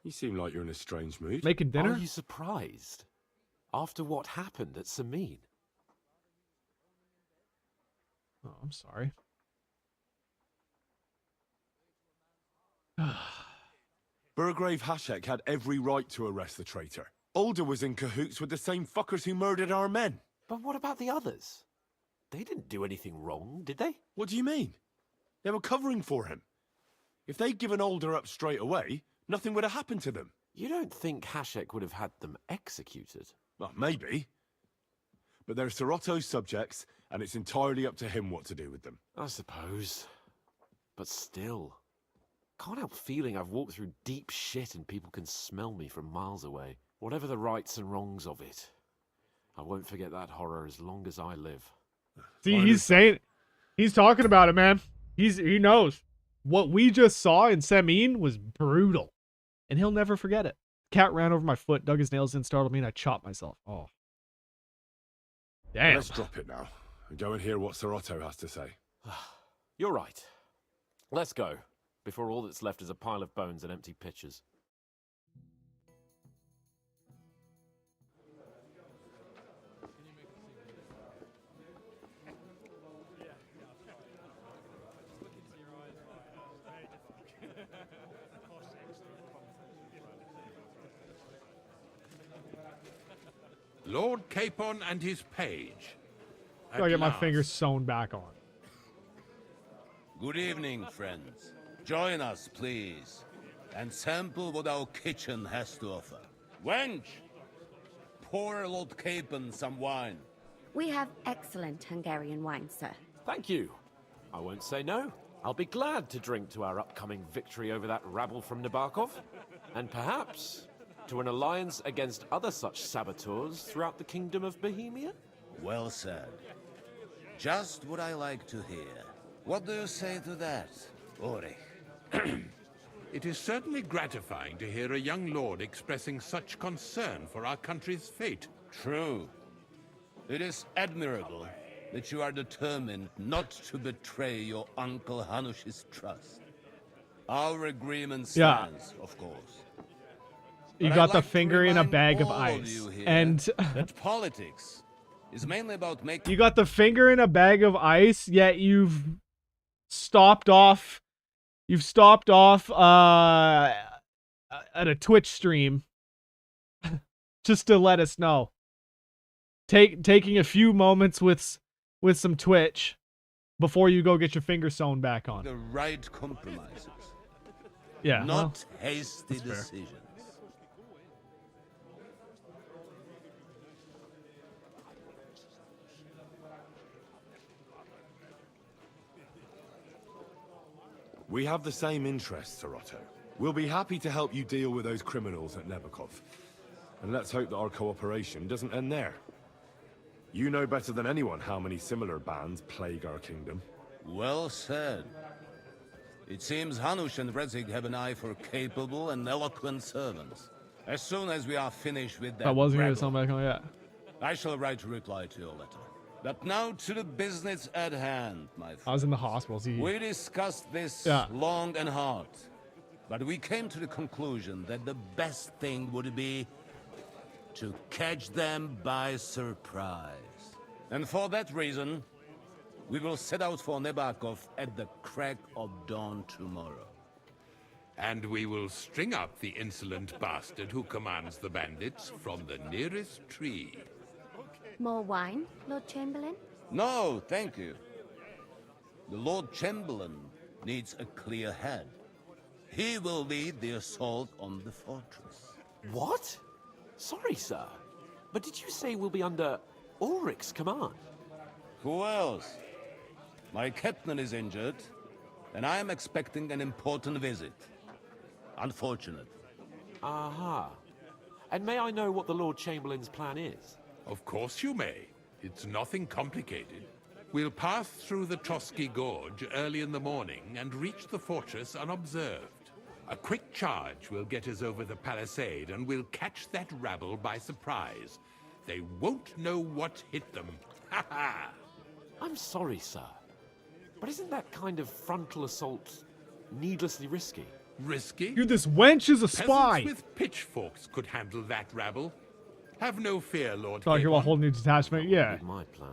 You seem like you're in a strange mood. Making dinner? Are you surprised? After what happened at Samine? Oh, I'm sorry. Burgrave Hashek had every right to arrest the traitor. Alder was in cahoots with the same fuckers who murdered our men. But what about the others? They didn't do anything wrong, did they? What do you mean? They were covering for him. If they'd given Alder up straight away, nothing would have happened to them. You don't think Hashek would have had them executed? Well, maybe. But they're Sir Otto's subjects, and it's entirely up to him what to do with them. I suppose. But still. Can't help feeling I've walked through deep shit and people can smell me from miles away. Whatever the rights and wrongs of it, I won't forget that horror as long as I live. See, he's talking about it, man. He knows. What we just saw in Samine was brutal. And he'll never forget it. Cat ran over my foot, dug his nails in, startled me, and I chopped myself. Oh. Damn. Let's drop it now and go and hear what Sir Otto has to say. You're right. Let's go, before all that's left is a pile of bones and empty pitchers. Lord Capon and his page. Gotta get my fingers sewn back on. Good evening, friends. Join us, please, and sample what our kitchen has to offer. Wench, pour Lord Capon some wine. We have excellent Hungarian wine, sir. Thank you. I won't say no. I'll be glad to drink to our upcoming victory over that rabble from Nabokov, and perhaps to an alliance against other such saboteurs throughout the kingdom of Bohemia. Well said. Just what I like to hear. What do you say to that, Ulrich? It is certainly gratifying to hear a young lord expressing such concern for our country's fate. True. It is admirable that you are determined not to betray your Uncle Hanush's trust. Our agreement stands, of course. You But got I'd the like to finger in a remind bag of all ice. you here And that politics is mainly about making... you got the finger in a bag of ice, yet you've stopped off at a Twitch stream just to let us know. Taking a few moments with some Twitch before you go get your finger sewn back on. the right compromises. Yeah, Not well, hasty that's fair. decisions. We have the same interests, Sir Otto. We'll be happy to help you deal with those criminals at Nebakov. And let's hope that our cooperation doesn't end there. You know better than anyone how many similar bands plague our kingdom. Well said. It seems Hanush and Rezig have an eye for capable and eloquent servants. As soon as we are finished with that I wasn't gonna rabble, sewn back on yet. I shall write a reply to your letter. But now to the business at hand, my friend. I was in the hospital. We discussed this long and hard, but we came to the conclusion that the best thing would be to catch them by surprise. And for that reason, we will set out for Nebakov at the crack of dawn tomorrow. And we will string up the insolent bastard who commands the bandits from the nearest tree. More wine, Lord Chamberlain? No, thank you. The Lord Chamberlain needs a clear head. He will lead the assault on the fortress. What? Sorry, sir. But did you say we'll be under Ulrich's command? Who else? My captain is injured, and I am expecting an important visit. Unfortunate. Aha. And may I know what the Lord Chamberlain's plan is? Of course you may. It's nothing complicated. We'll pass through the Trotsky Gorge early in the morning and reach the fortress unobserved. A quick charge will get us over the palisade and we'll catch that rabble by surprise. They won't know what hit them. Ha ha! I'm sorry, sir. But isn't that kind of frontal assault needlessly risky? Risky? Dude, this wench is a spy. Peasants with pitchforks could handle that rabble. Have no fear, Lord Talking about Capon. a whole new detachment, yeah. My plan.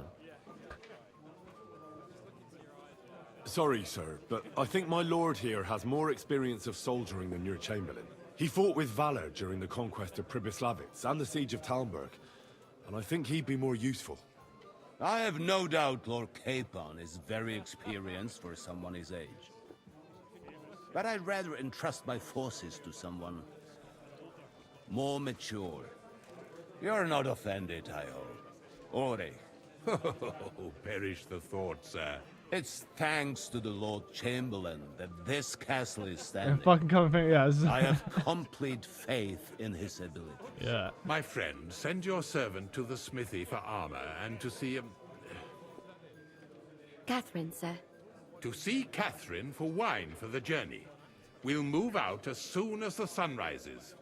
Sorry, sir, but I think my lord here has more experience of soldiering than your Chamberlain. He fought with valor during the conquest of Pribyslavitz and the siege of Talmberg, and I think he'd be more useful. I have no doubt Lord Capon is very experienced for someone his age. But I'd rather entrust my forces to someone more mature. You're not offended, I hope. Ori. Oh, perish the thought, sir. It's thanks to the Lord Chamberlain that this castle is standing. Fucking coming, yeah. I have complete faith in his ability. Yeah. My friend, send your servant to the smithy for armor and to see Catherine, sir. To see Catherine for wine for the journey. We'll move out as soon as the sun rises.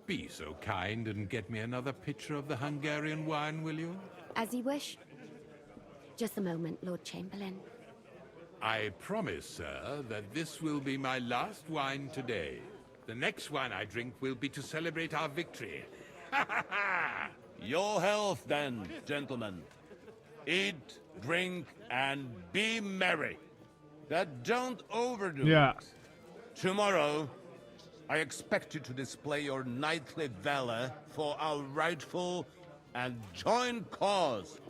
Be so kind and get me another pitcher of the Hungarian wine, will you? As you wish. Just a moment, Lord Chamberlain. I promise, sir, that this will be my last wine today. The next wine I drink will be to celebrate our victory. Ha ha ha! Your health, then, gentlemen. Eat, drink, and be merry. But don't overdo it. Tomorrow, I expect you to display your knightly valor for our rightful and joint cause.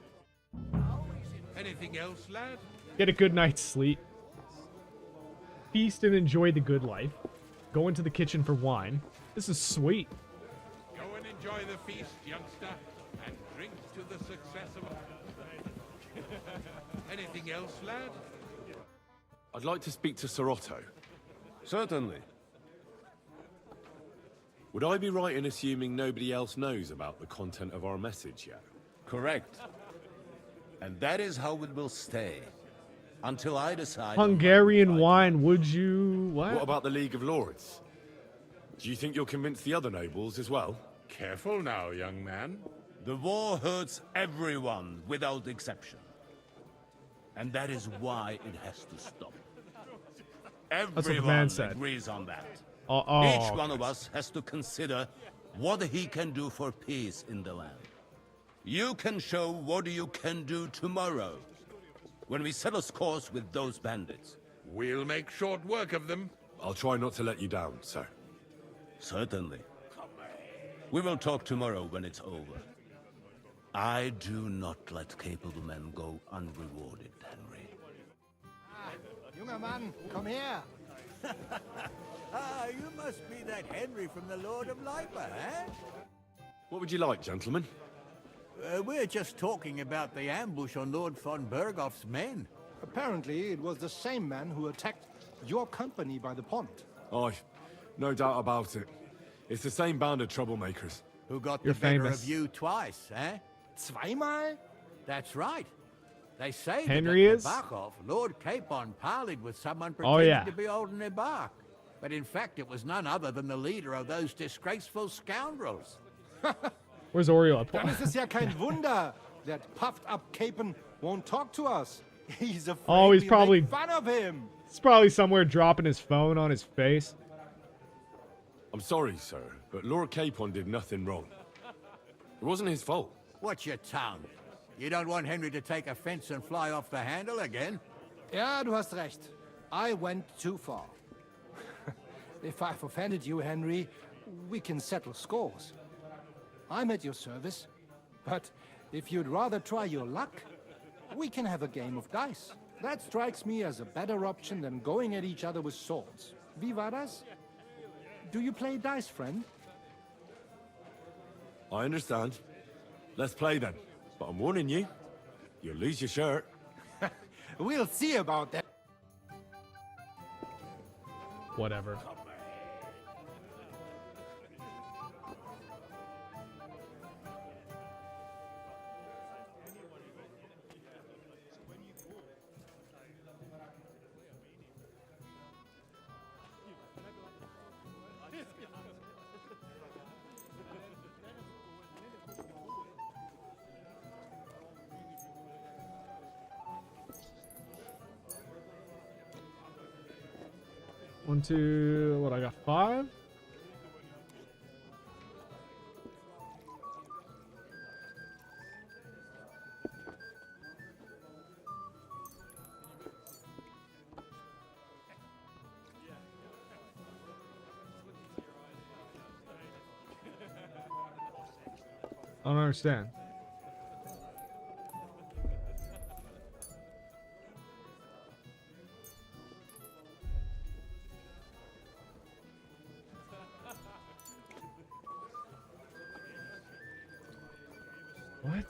Anything else, lad? Get a good night's sleep. Feast and enjoy the good life. Go into the kitchen for wine. This is sweet. Go and enjoy the feast, youngster, and drink to the success of... Anything else, lad? I'd like to speak to Sir Otto. Certainly. Would I be right in assuming nobody else knows about the content of our message yet? Correct. And that is how it will stay. Until I decide... Hungarian wine, would you... What about the League of Lords? Do you think you'll convince the other nobles as well? Careful now, young man. The war hurts everyone without exception. And that is why it has to stop. That's what the Everyone man said. agrees on that. Oh. Each one of us has to consider what he can do for peace in the land. You can show what you can do tomorrow, when we settle scores with those bandits. We'll make short work of them. I'll try not to let you down, sir. Certainly. We will talk tomorrow when it's over. I do not let capable men go unrewarded, Henry. Junger Mann, komm her! You must be that Henry from the Lord of Liber, eh? What would you like, gentlemen? We're just talking about the ambush on Lord von Bergoff's men. Apparently, it was the same man who attacked your company by the pond. Aye, no doubt about it. It's the same band of troublemakers. Who got You're the better famous. of you twice, eh? Zweimal? That's right. They say Henry that at is? Nebachov, Lord Capon parleyed with someone Oh, pretending yeah. to be Oldenburg. But in fact, it was none other than the leader of those disgraceful scoundrels. Where's Oreo? Dann ist es ja kein Wunder that puffed-up Capon won't talk to us. He's afraid Oh, he's we probably... make fun of him. He's probably somewhere dropping his phone on his face. I'm sorry, sir, but Lord Capon did nothing wrong. It wasn't his fault. Watch your tongue. You don't want Henry to take offense and fly off the handle again? Ja, du hast recht. I went too far. If I've offended you, Henry, we can settle scores. I'm at your service. But if you'd rather try your luck, we can have a game of dice. That strikes me as a better option than going at each other with swords. Wie war das? Do you play dice, friend? I understand. Let's play then. But I'm warning you, you'll lose your shirt. We'll see about that. Whatever. One, two, what, I got 5? I don't understand. What?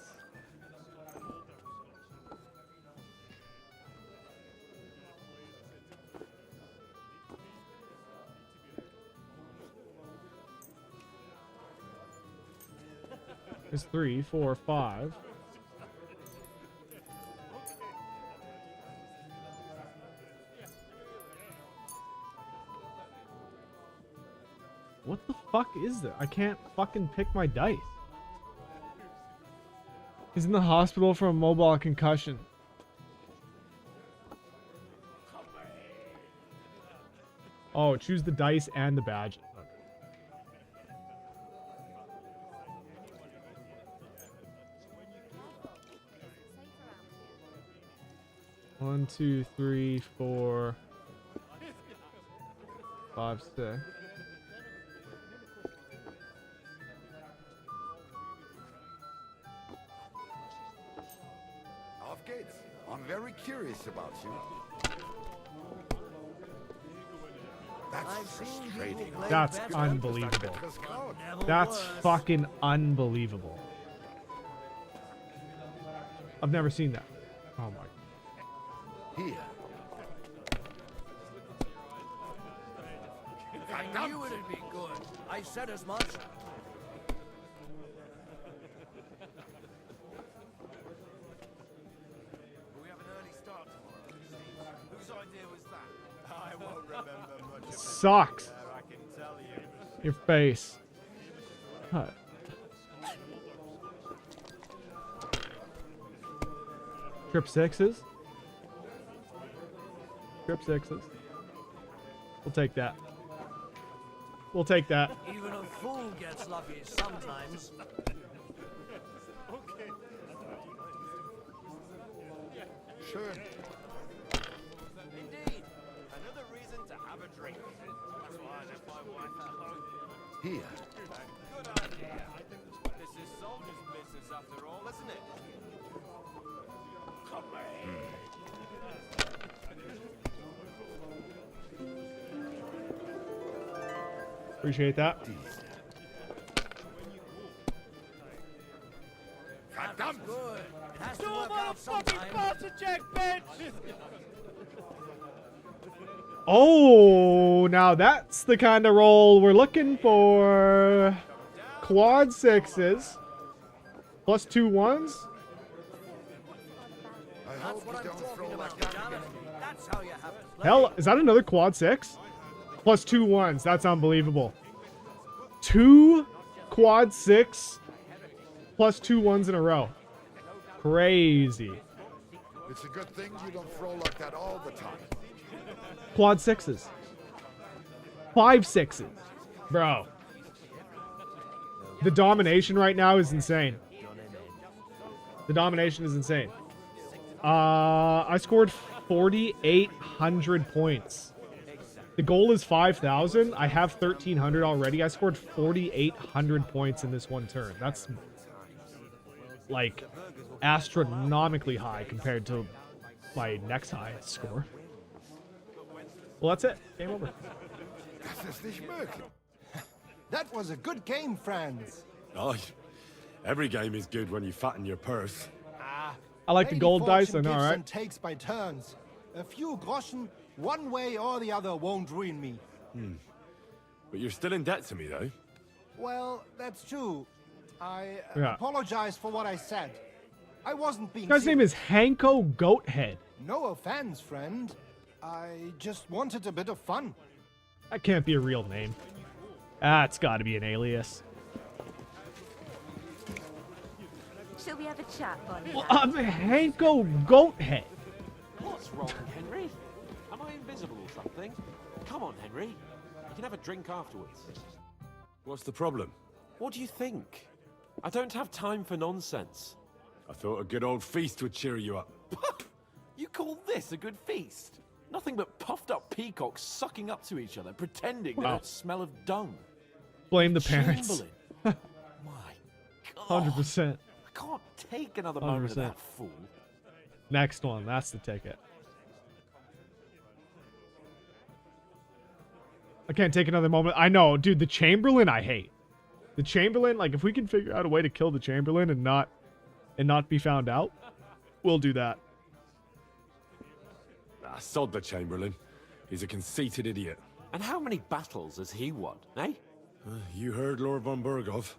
There's 3, 4, 5. What the fuck is that? I can't fucking pick my dice. He's in the hospital for a mobile concussion. Oh, choose the dice and the badge. One, 2, 3, 4, 5, 6. Auf geht's. I'm very curious about you. That's frustrating. That's unbelievable. That's fucking unbelievable. I've never seen that. Oh my. Here. I knew it'd be good. I said as much. We have an early start tomorrow. Whose idea was that? I won't remember much of it. Sucks. I can tell you. Your face. Huh. Trip sixes. Trip sixes. We'll take that. We'll take that. Even a fool gets lucky sometimes. Okay. Sure. Indeed. Another reason to have a drink. That's why I left my wife at home. Here. Good idea. This is soldier's business after all, isn't it? Come on. Appreciate that. That's good. It has to work out sometime. check, bitch! Oh, now that's the kind of roll we're looking for. Quad sixes. Plus 2 ones. That's what I'm talking about, damn it. That's how you have to play. Hell, is that another quad 6? Plus 2 ones. That's unbelievable. 2 quad 6 plus 2 ones in a row. Crazy. It's a good thing you don't throw like that all the time. Quad 6s. 5 6s. Bro. The domination right now is insane. The domination is insane. I scored 4,800 points. The goal is 5,000. I have 1,300 already. I scored 4,800 points in this one turn. That's like astronomically high compared to my next highest score. Well, that's it. Game over. Das ist nicht möglich. That was a good game, friends. Oh, every game is good when you fatten your purse. I like the Lady gold dice. I Fortune know, gives right? and takes by turns. A few groschen, one way or the other, won't ruin me. But you're still in debt to me, though. Well, that's true. I Yeah. apologize for what I said. I wasn't being This guy's name is Hanko Goathead. No offense, friend. I just wanted a bit of fun. That can't be a real name. That's got to be an alias. Shall we have a chat, Bonnie? Well, I'm Hanko Goathead. What's wrong, Henry? Am I invisible or something? Come on, Henry. You can have a drink afterwards. What's the problem? What do you think? I don't have time for nonsense. I thought a good old feast would cheer you up. You call this a good feast? Nothing but puffed up peacocks sucking up to each other, pretending they Wow. don't smell of dung. Blame the parents. Chamberlain. My God. 100%. I can't take another moment of 100%. that fool. Next one. That's the ticket. I can't take another moment. I know, dude. The Chamberlain, I hate. The Chamberlain, like, if we can figure out a way to kill the Chamberlain and not be found out, we'll do that. Ah, sod the Chamberlain. He's a conceited idiot. And how many battles has he won, eh? You heard Lord von Burgov.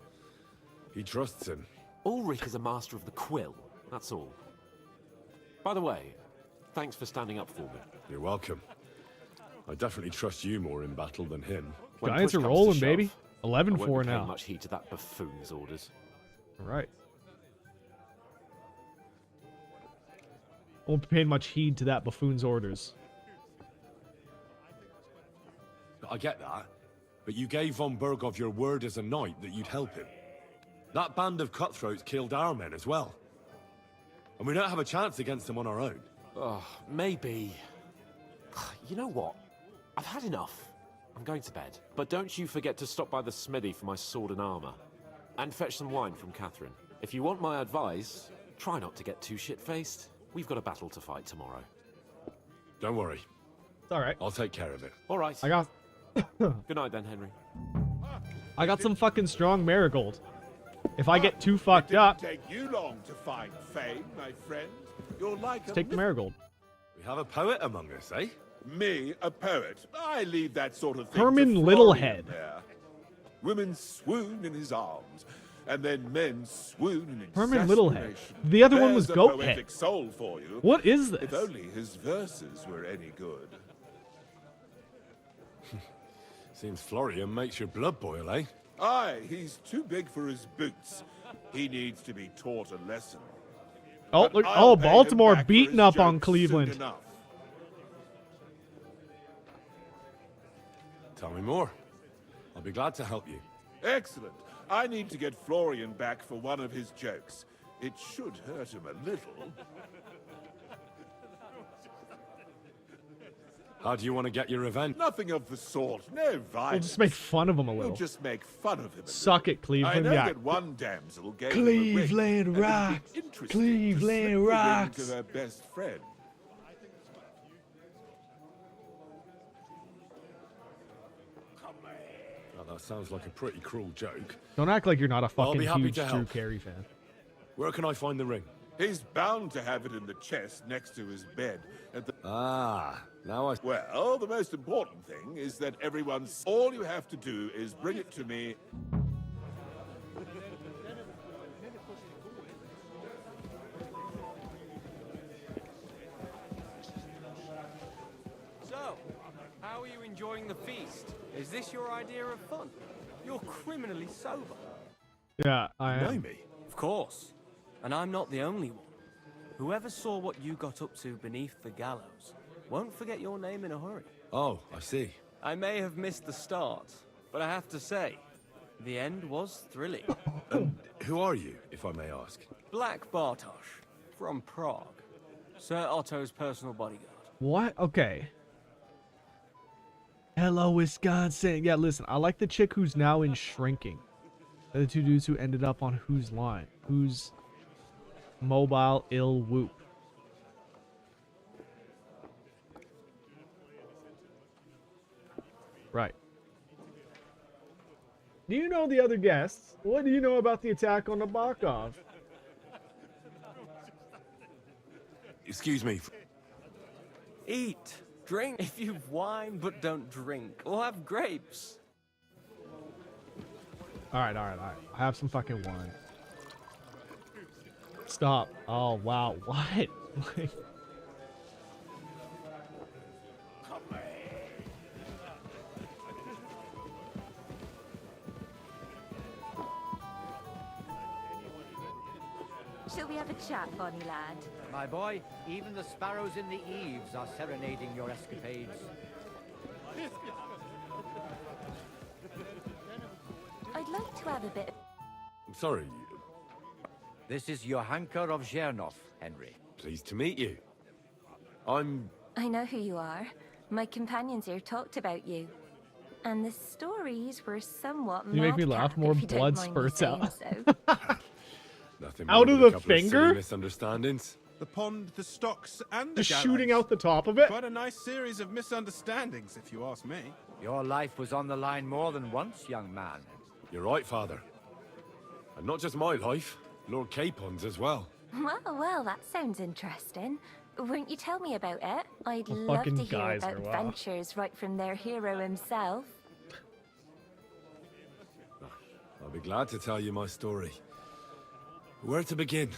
He trusts him. Ulrich is a master of the quill, that's all. By the way, thanks for standing up for me. You're welcome. I definitely trust you more in battle than him. When Giants push are comes to rolling, shove, baby. I 11-4 won't be paying now. much heed to that buffoon's orders. All right. Won't be paying much heed to that buffoon's orders. I get that. But you gave von Burgov your word as a knight that you'd help him. That band of cutthroats killed our men as well. And we don't have a chance against them on our own. Oh, maybe. You know what? I've had enough. I'm going to bed. But don't you forget to stop by the smithy for my sword and armor. And fetch some wine from Catherine. If you want my advice, try not to get too shit-faced. We've got a battle to fight tomorrow. Don't worry. It's all right. I'll take care of it. All right. I got Good night then, Henry. I got some fucking strong marigold. If I get too It fucked didn't up, take you long to find fame, my friend. You're like let's take the marigold. We have a poet among us, eh? Me, a poet? I leave that sort of thing Herman to Littlehead. Florian there. Women swoon in his arms, and then men swoon in Herman Littlehead. exasperation. The other one was There's a Goathead. poetic soul for you. What is this? If only his verses were any good. Seems Florian makes your blood boil, eh? Aye, he's too big for his boots. He needs to be taught a lesson. Oh, look, oh, Baltimore beating up on Cleveland. Tell me more. I'll be glad to help you. Excellent. I need to get Florian back for one of his jokes. It should hurt him a little. How do you want to get your revenge? Nothing of the sort. No violence. We'll just make fun of him a little. We'll just make fun of him. Suck it, Cleveland. I know Yeah. that one damsel gave Cleveland him a ring, rocks. and it'd be interesting to Cleveland slip the ring rocks. to her best friend. Oh, that sounds like a pretty cruel joke. Don't act like you're not a Well, I'll fucking be happy huge to Drew help. Carey fan. Where can I find the ring? He's bound to have it in the chest next to his bed. Now I... Well, the most important thing is that everyone's... All you have to do is bring it to me. So, how are you enjoying the feast? Is this your idea of fun? You're criminally sober. Yeah, I am. Know me? Of course. And I'm not the only one. Whoever saw what you got up to beneath the gallows won't forget your name in a hurry. Oh, I see. I may have missed the start, but I have to say, the end was thrilling. Who are you, if I may ask? Black Bartosz, from Prague. Sir Otto's personal bodyguard. What? Okay. Hello, Wisconsin. Yeah, listen, I like the chick who's now in Shrinking. They're the two dudes who ended up on Who's Line. Who's Mobile Ill Whoop. Right. Do you know the other guests? What do you know about the attack on Nabokov? Excuse me. Eat, drink if you've wine, but don't drink. Or have grapes. Alright. I have some fucking wine. Stop. Oh, wow. What? Like... Shall we have a chat, bonny lad? My boy, even the sparrows in the eaves are serenading your escapades. I'd like to have a bit. I'm sorry. This is Johanka of Zhernov, Henry. Pleased to meet you. I know who you are. My companions here talked about you. And the stories were somewhat You make me madcap, laugh. More if you don't blood mind me spurts saying out. so. Nothing Out more of than a the couple of silly finger? misunderstandings. The pond, the stocks, and the Just gallows. shooting out the top of it? Quite a nice series of misunderstandings, if you ask me. Your life was on the line more than once, young man. You're right, Father. And not just my life, Lord Capon's as well. Well, that sounds interesting. Won't you tell me about it? I'd The love fucking to hear geyser, about wow. adventures right from their hero himself. I'll be glad to tell you my story. Where to begin?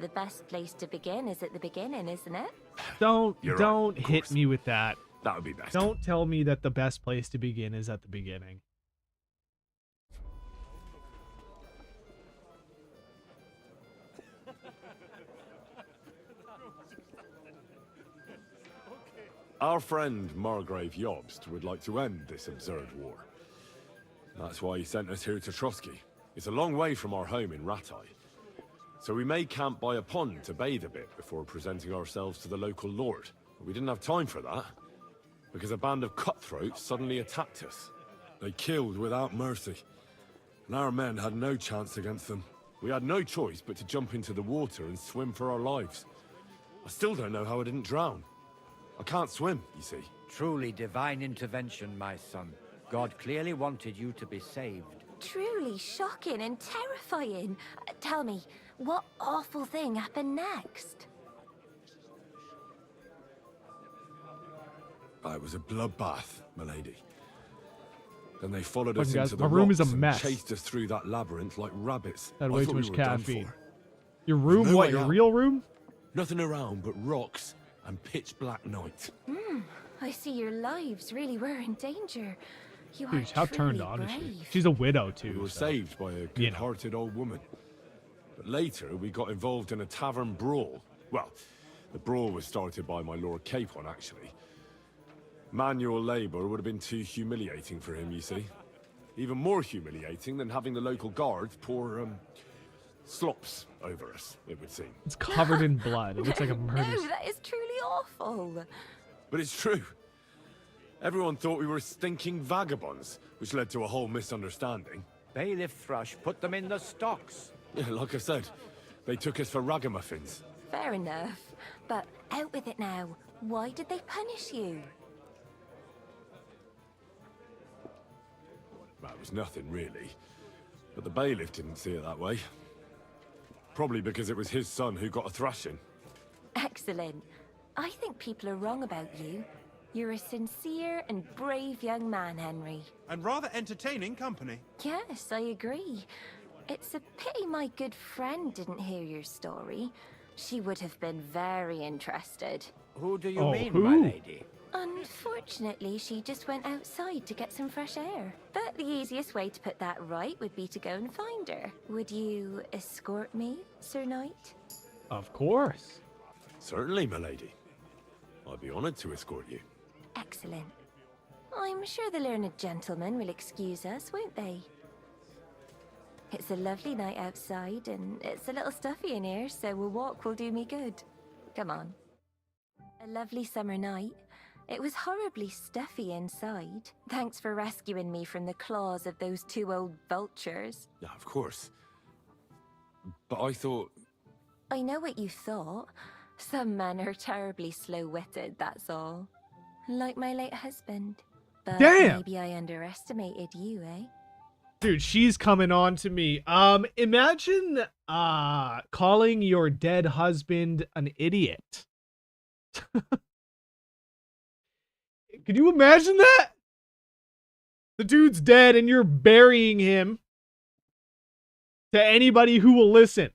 The best place to begin is at the beginning, isn't it? Don't You're don't right, of hit course. me with that. That would be best. Don't tell me that the best place to begin is at the beginning. Our friend Margrave Jobst would like to end this absurd war. That's why he sent us here to Trotsky. It's a long way from our home in Ratai. So we made camp by a pond to bathe a bit before presenting ourselves to the local lord. But we didn't have time for that, because a band of cutthroats suddenly attacked us. They killed without mercy, and our men had no chance against them. We had no choice but to jump into the water and swim for our lives. I still don't know how I didn't drown. I can't swim, you see. Truly divine intervention, my son. God clearly wanted you to be saved. Truly shocking and terrifying. Tell me, what awful thing happened next? It was a bloodbath, milady. Then they followed us Fucking guys, into the my room is a rocks and mess. chased us through that labyrinth like rabbits. Had I way thought too we much were done caffeine. for. Your room? No What? way Your out. real room? Nothing around but rocks and pitch black night. I see your lives really were in danger. You are Dude, how turned truly on is she? brave. She's a widow too. We were so. saved by a good-hearted old woman. But later, we got involved in a tavern brawl. Well, the brawl was started by my Lord Capon, actually. Manual labor would have been too humiliating for him, you see. Even more humiliating than having the local guards pour, slops over us, it would seem. It's covered in blood. It looks like a murder. No, that is truly awful. But it's true. Everyone thought we were stinking vagabonds, which led to a whole misunderstanding. Bailiff Thrush put them in the stocks. Yeah, like I said, they took us for ragamuffins. Fair enough. But out with it now. Why did they punish you? Well, it was nothing, really. But the bailiff didn't see it that way. Probably because it was his son who got a thrashing. Excellent. I think people are wrong about you. You're a sincere and brave young man, Henry. And rather entertaining company. Yes, I agree. It's a pity my good friend didn't hear your story. She would have been very interested. Who do you mean, my lady? Unfortunately, she just went outside to get some fresh air. But the easiest way to put that right would be to go and find her. Would you escort me, Sir Knight? Of course. Certainly, milady. I'd be honored to escort you. Excellent. I'm sure the learned gentlemen will excuse us, won't they? It's a lovely night outside, and it's a little stuffy in here, so a walk will do me good. Come on. A lovely summer night. It was horribly stuffy inside. Thanks for rescuing me from the claws of those two old vultures. Yeah, of course. But I thought... I know what you thought. Some men are terribly slow-witted, that's all. Like my late husband. But Damn! maybe I underestimated you, eh? Dude, she's coming on to me. Imagine calling your dead husband an idiot. Could you imagine that? The dude's dead and you're burying him to anybody who will listen.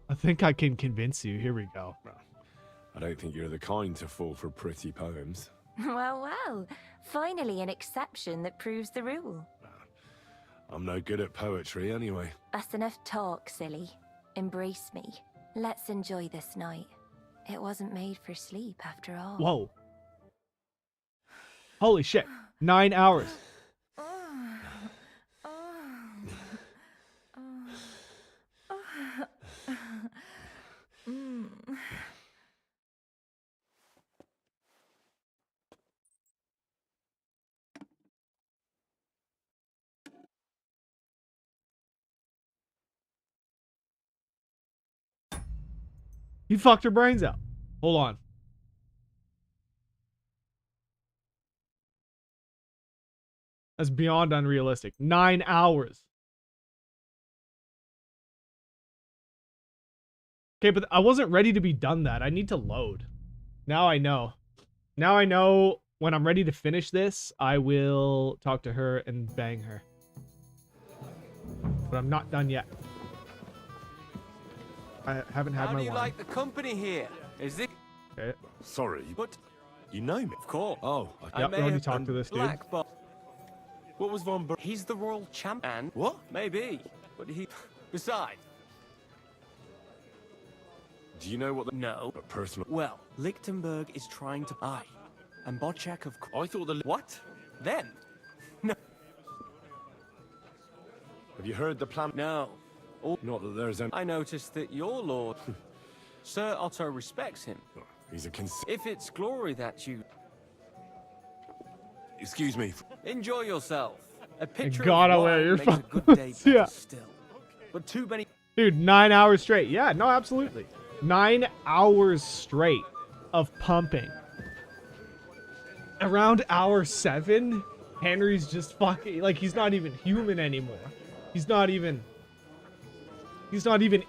I think I can convince you. Here we go. I don't think you're the kind to fall for pretty poems. Well, well. Finally an exception that proves the rule. I'm no good at poetry anyway. That's enough talk, silly. Embrace me. Let's enjoy this night. It wasn't made for sleep after all. Whoa. Holy shit. 9 hours. He fucked her brains out. Hold on. That's beyond unrealistic. 9 hours. Okay, but I wasn't ready to be done that. I need to load. Now I know. Now I know when I'm ready to finish this, I will talk to her and bang her. But I'm not done yet. I haven't had How my do you wine. like the company here? Is it? Okay. Sorry, but you know me. Of course. Oh, I Yep, may we already have talked to this dude. Black Box. What was Von Ber? He's the royal champion. What? Maybe, but he. Besides. Do you know what the... No. A personal... Well, Lichtenberg is trying to. Aye. And Bocek of. I thought the... What? Then? No. Have you heard the plan? No. Not that there's any... I noticed that your lord, Sir Otto, respects him. He's a If it's glory that you... Excuse me. Enjoy yourself. A picture God, of I wear wine your makes a phone. good day better Yeah. still. But too many... Dude, 9 hours straight. Yeah, no, absolutely. 9 hours straight of pumping. Around hour 7, Henry's just fucking... Like, he's not even human anymore. He's not even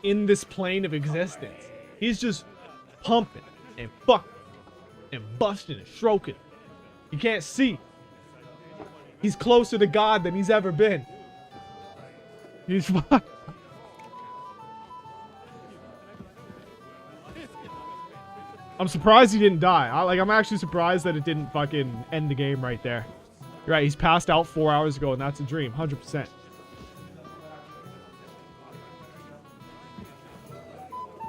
in this plane of existence. He's just pumping and fucking and busting and stroking. You can't see. He's closer to God than he's ever been. He's I'm surprised he didn't die. I'm actually surprised that it didn't fucking end the game right there. You're right, he's passed out 4 hours ago, and that's a dream, 100%.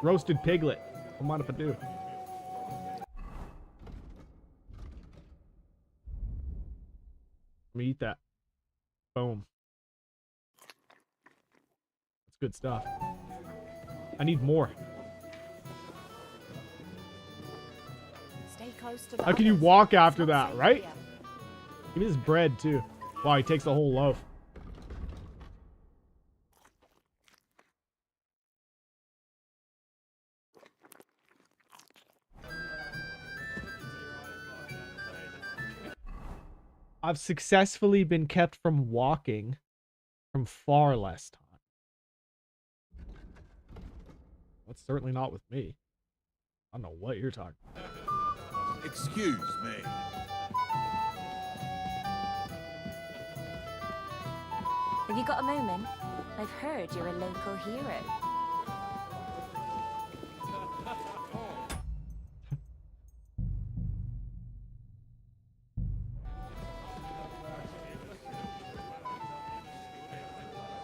Roasted piglet. What mind if I do? Let me eat that. Boom. That's good stuff. I need more. Stay close to the How can you others. walk after It's not that, safe right? here. Give me this bread, too. Wow, he takes the whole loaf. I've successfully been kept from walking from far less time. That's certainly not with me. I don't know what you're talking about. Excuse me. Have you got a moment? I've heard you're a local hero.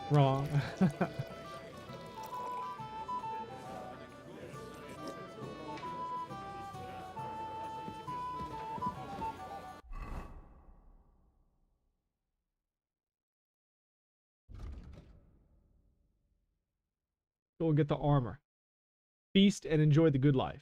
Wrong. Go and get the armor. Feast and enjoy the good life.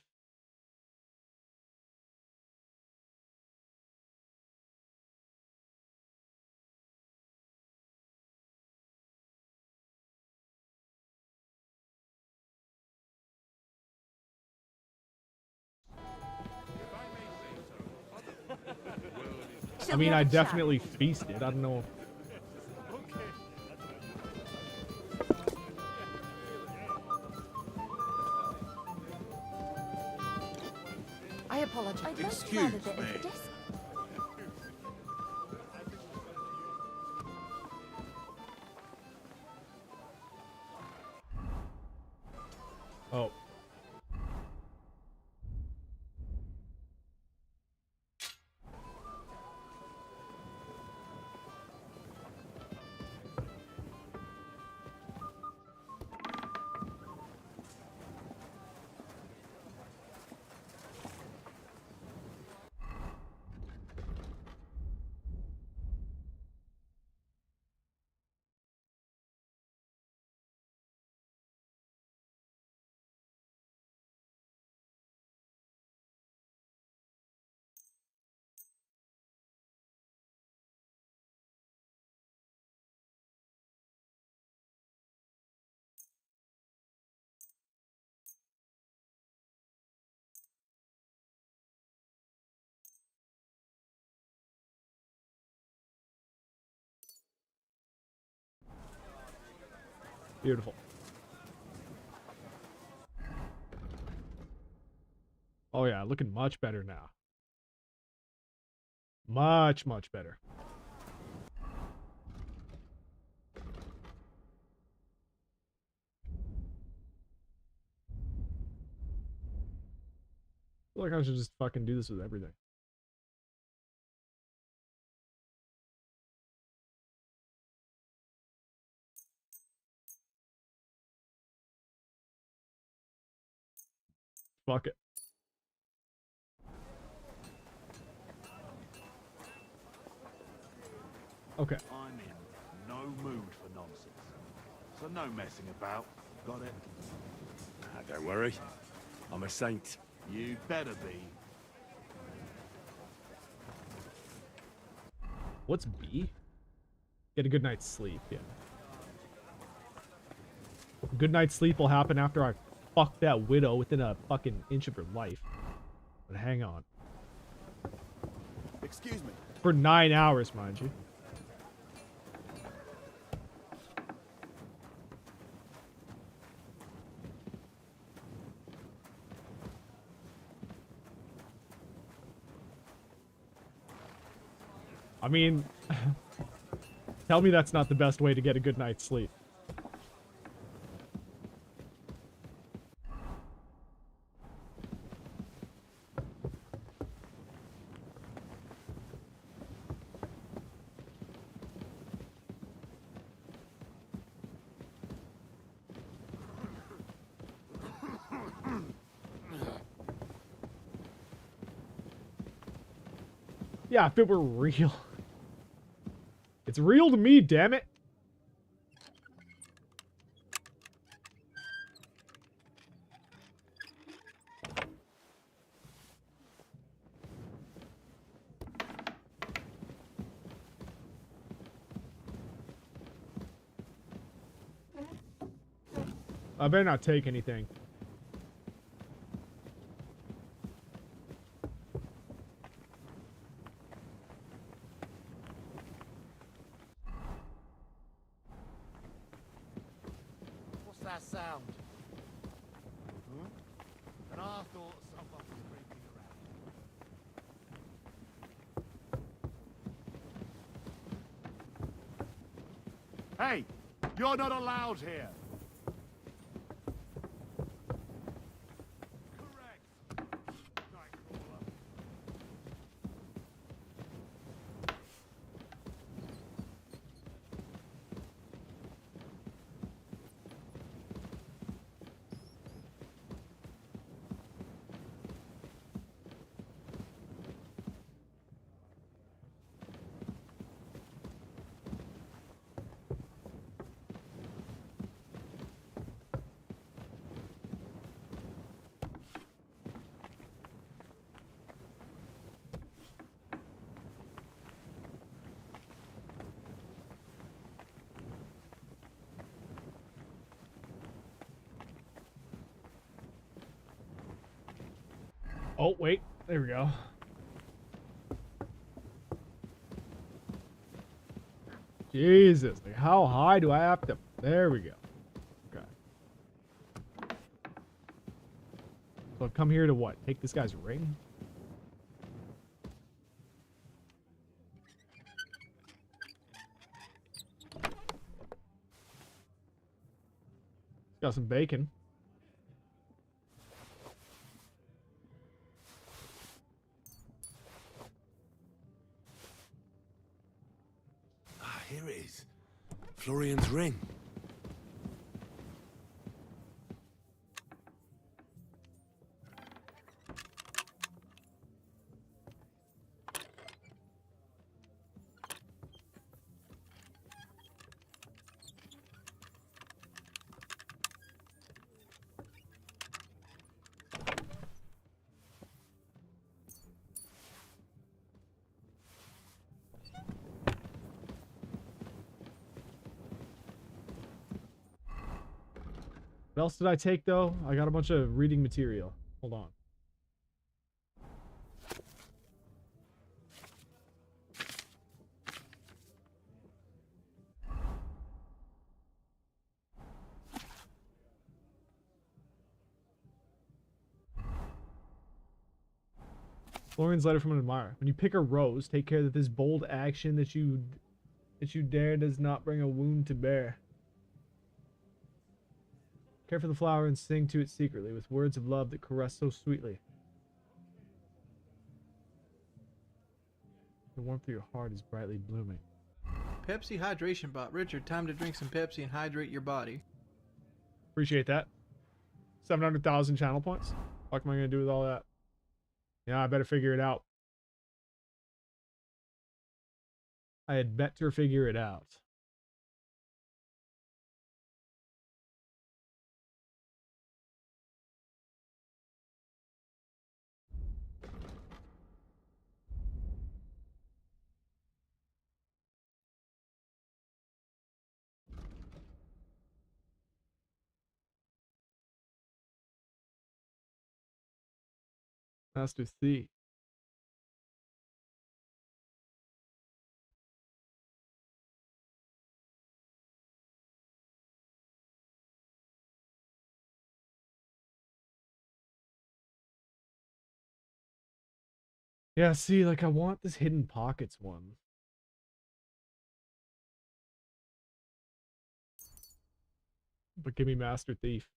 I mean, I definitely feasted. I don't know. I apologize. I'd like Excuse to have a bit me. of dis- Oh. Beautiful. Oh yeah, looking much better now. Much, much better. I feel like I should just fucking do this with everything. Fuck it. Okay. I'm in no mood for nonsense. So no messing about. Got it? Don't worry. I'm a saint. You better be. What's B? Get a good night's sleep, yeah. A good night's sleep will happen after I fuck that widow within a fucking inch of her life. But hang on. Excuse me. For 9 hours, mind you. I mean, tell me that's not the best way to get a good night's sleep. Yeah, if it were real. It's real to me, damn it. I better not take anything. What's that sound? Huh? And I thought someone was creeping around. Hey! You're not allowed here! Oh, wait. There we go. Jesus. Like, how high do I have to... There we go. Okay. So I've come here to what? Take this guy's ring? Got some bacon. Here it is. Florian's ring. What else did I take, though? I got a bunch of reading material. Hold on. Florian's letter from an admirer. When you pick a rose, take care that this bold action that you dare does not bring a wound to bear. Care for the flower and sing to it secretly with words of love that caress so sweetly. The warmth of your heart is brightly blooming. Pepsi hydration bot. Richard, time to drink some Pepsi and hydrate your body. Appreciate that. 700,000 channel points. What am I going to do with all that? Yeah, I better figure it out. I had better figure it out. Master C. Yeah, see, like I want this hidden pockets one. But give me Master Thief.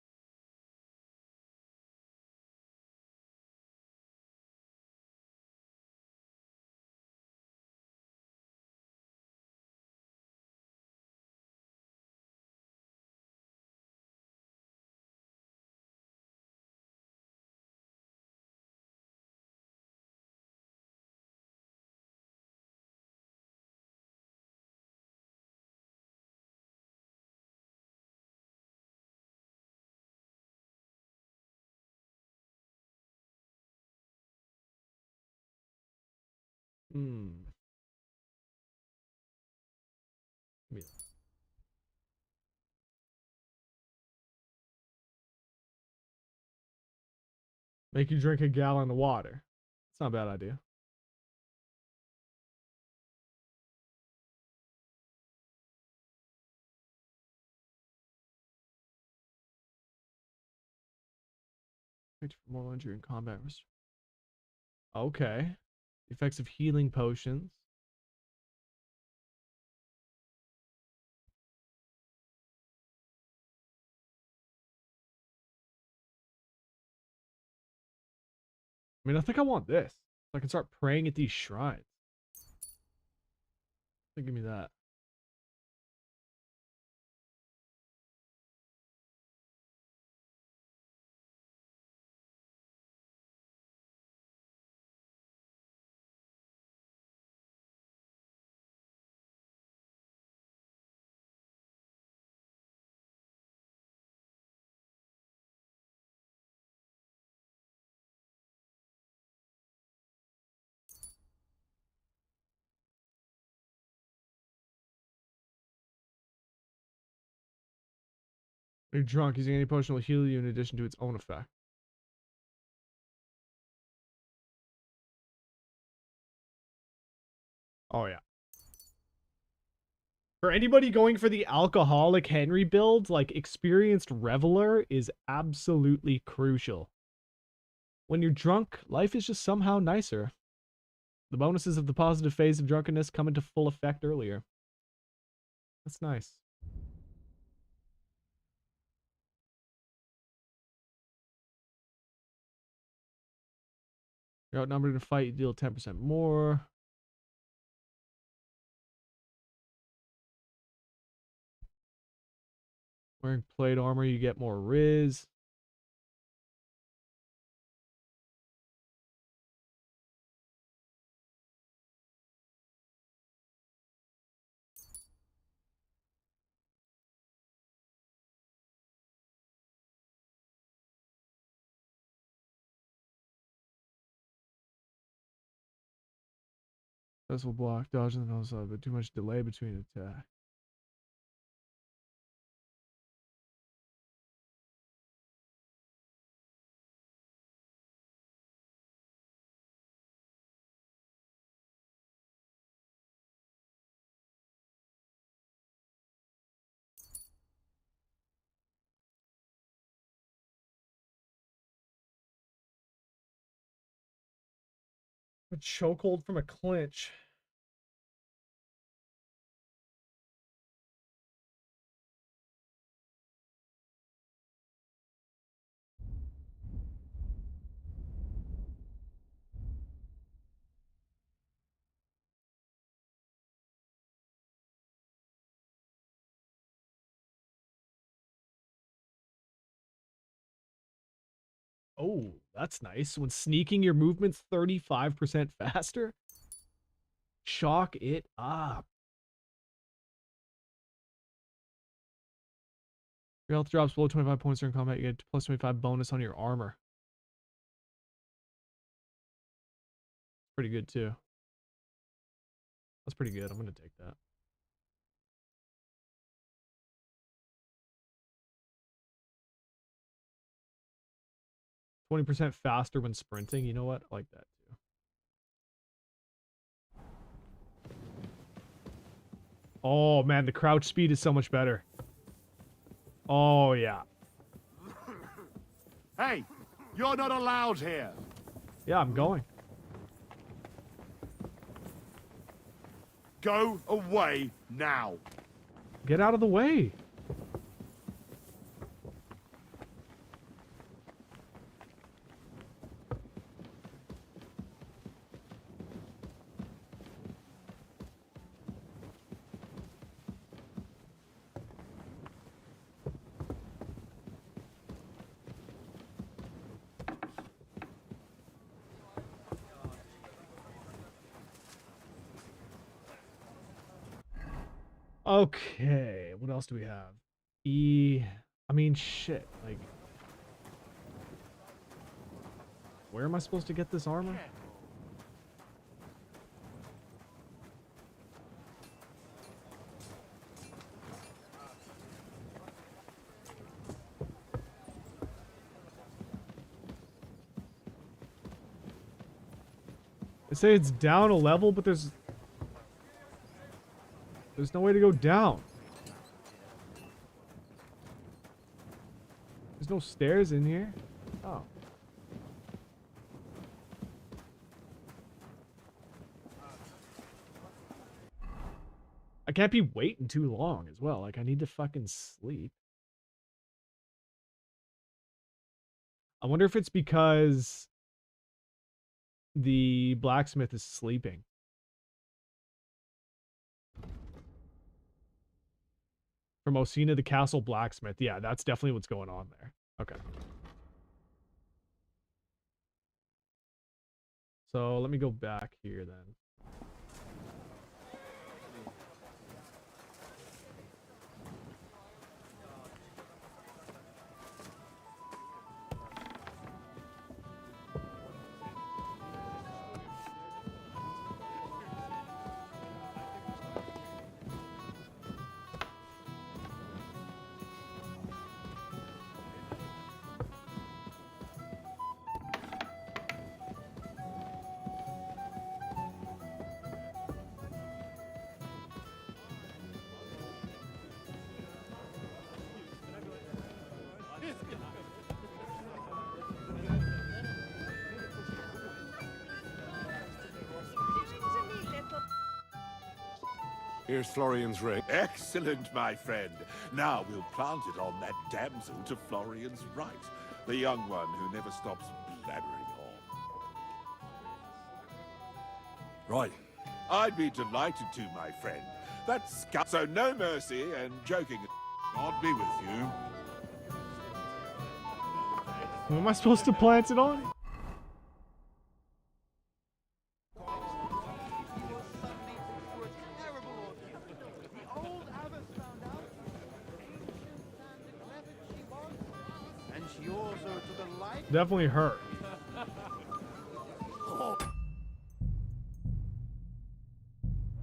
Hmm. Give me that. Make you drink a gallon of water. It's not a bad idea. Wait for more injury in combat. Okay. The effects of healing potions. I mean, I think I want this. So I can start praying at these shrines. So give me that. When you're drunk, using any potion will heal you in addition to its own effect. Oh, yeah. For anybody going for the alcoholic Henry build, like, experienced reveler is absolutely crucial. When you're drunk, life is just somehow nicer. The bonuses of the positive phase of drunkenness come into full effect earlier. That's nice. You're outnumbered in a fight, you deal 10% more. Wearing plate armor, you get more Riz. This will block, dodge, and also but too much delay between attack. A chokehold from a clinch. Oh, that's nice. When sneaking, your movement's 35% faster. Shock it up. Your health drops below 25 points during combat. You get plus 25 bonus on your armor. Pretty good, too. That's pretty good. I'm going to take that. %20 faster when sprinting. You know what? I like that, too. Oh, man. The crouch speed is so much better. Oh, yeah. Hey, you're not allowed here. Yeah, I'm going. Go away now. Get out of the way. Okay, what else do we have? I mean, shit, like... Where am I supposed to get this armor? They say it's down a level, but there's no way to go down. There's no stairs in here. Oh. I can't be waiting too long as well. Like, I need to fucking sleep. I wonder if it's because the blacksmith is sleeping. From Osina, the castle blacksmith. Yeah, that's definitely what's going on there. Okay. So let me go back here then. Here's Florian's ring. Excellent, my friend. Now we'll plant it on that damsel to Florian's right. The young one who never stops blabbering on. Right. I'd be delighted to, my friend. That's so no mercy and joking. God be with you. Who am I supposed to plant it on? Definitely her.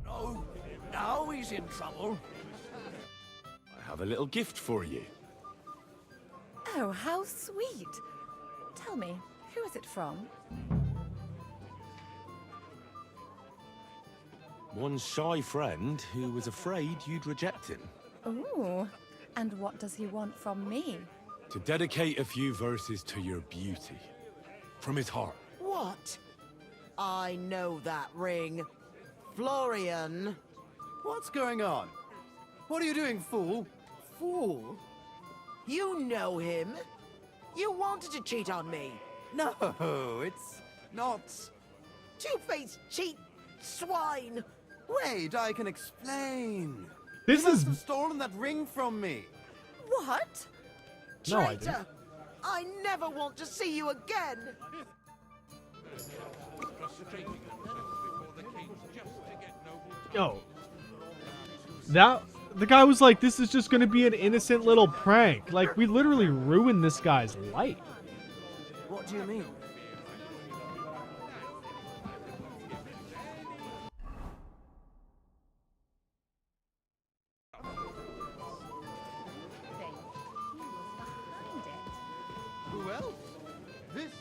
No, now he's in trouble. I have a little gift for you. Oh, how sweet. Tell me, who is it from? One shy friend who was afraid you'd reject him. Ooh, and what does he want from me? To dedicate a few verses to your beauty. From his heart. What? I know that ring. Florian. What's going on? What are you doing, fool? Fool? You know him. You wanted to cheat on me. No, it's not... Two-faced cheat swine. Wait, I can explain. This you is... must have stolen that ring from me. What? No, I Traitor! didn't. I never want to see you again! Yo. The guy was like, this is just gonna be an innocent little prank. Like, we literally ruined this guy's life. What do you mean? Who else? This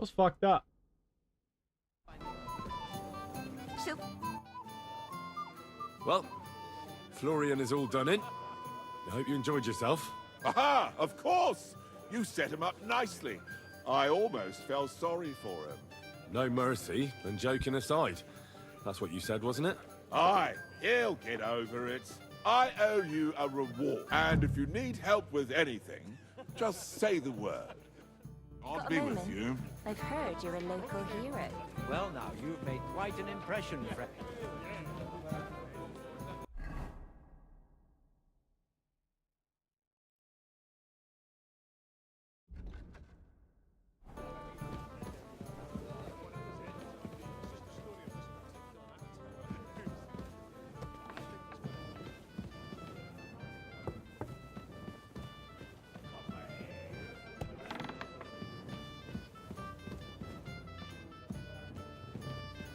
That was fucked up. Well, Florian is all done in. I hope you enjoyed yourself. Aha! Of course! You set him up nicely. I almost felt sorry for him. No mercy, and joking aside. That's what you said, wasn't it? Aye, he'll get over it. I owe you a reward. And if you need help with anything, just say the word. I'll be with you. I've heard you're a local hero. Well now, you've made quite an impression, friend.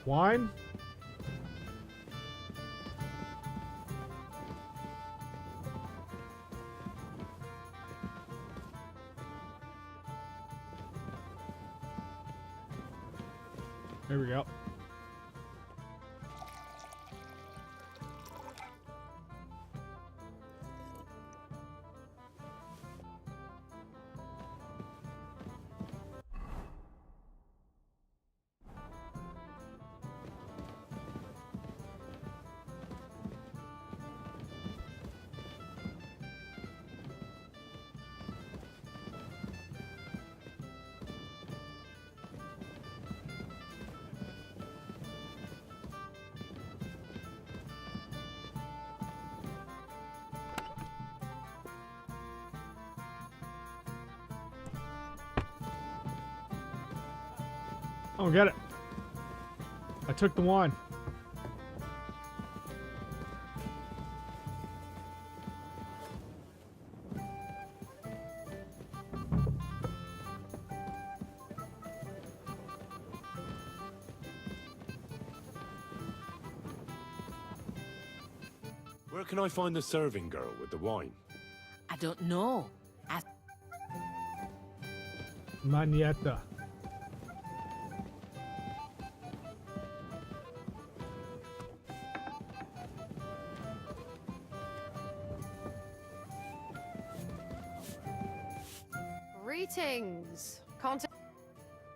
Wine? There we go. I don't get it. I took the wine. Where can I find the serving girl with the wine? I don't know. Manietta. Greetings.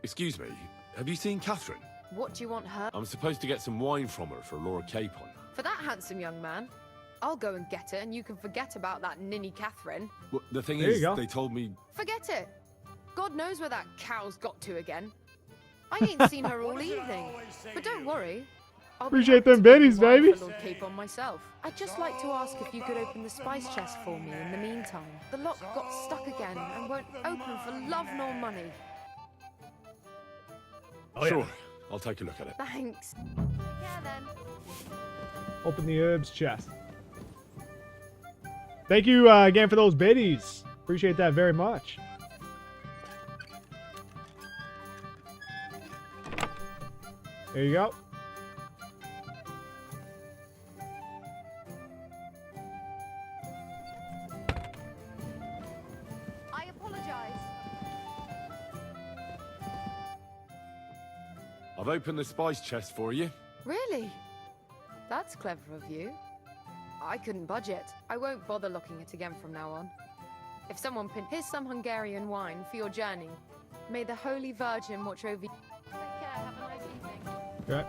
Excuse me, have you seen Catherine? What do you want her? I'm supposed to get some wine from her for Laura Capon. For that handsome young man? I'll go and get it, and you can forget about that ninny Catherine. Well, the thing There you is, go. they told me... Forget it. God knows where that cow's got to again. I ain't seen her all evening. But don't worry. I'll be Appreciate happy them to give you biddies, wine baby. for Lord Capon myself. I'd just like to ask if you could open the spice chest for me in the meantime. The lock got stuck again and won't open for love nor money. Oh, yeah. Sure, I'll take a look at it. Thanks. Yeah then. Open the herbs chest. Thank you again for those biddies. Appreciate that very much. There you go. I apologize. I've opened the spice chest for you. Really? That's clever of you. I couldn't budget. I won't bother locking it again from now on. If someone here's some Hungarian wine for your journey. May the Holy Virgin watch over you. Take care. Have a nice evening. Okay.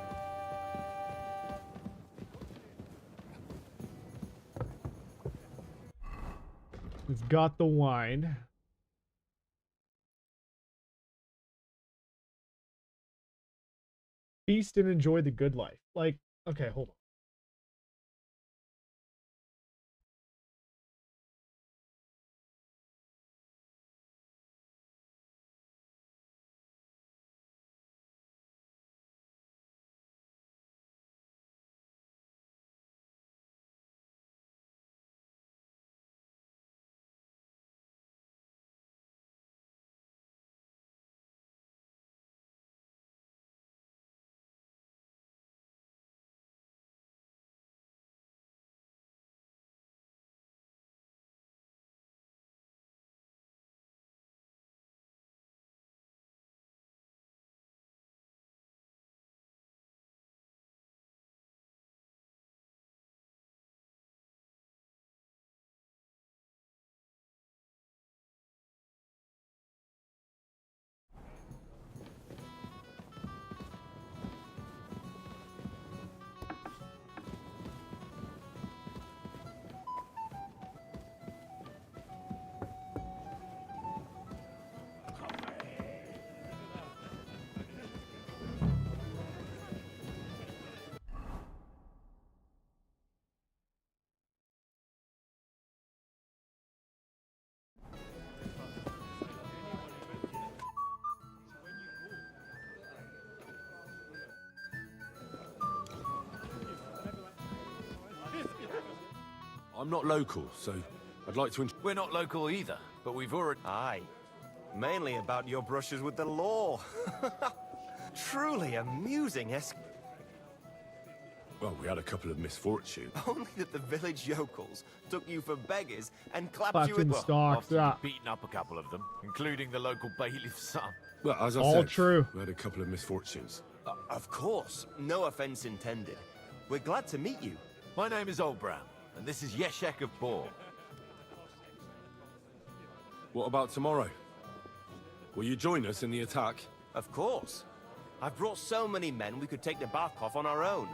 We've got the wine. Feast and enjoy the good life. Like, okay, hold on. I'm not local, so I'd like to... We're not local either, but we've already... Aye. Mainly about your brushes with the law. Truly amusing, Well, we had a couple of misfortunes. Only that the village yokels took you for beggars and clapped Clapped you in in... stocks, yeah. Beaten up a couple of them, including the local bailiff's son. Well, as I All said, true. we had a couple of misfortunes. Of course. No offense intended. We're glad to meet you. My name is Oldbrown, and this is Yeshek of Boar. What about tomorrow? Will you join us in the attack? Of course. I've brought so many men we could take the Barkov on our own.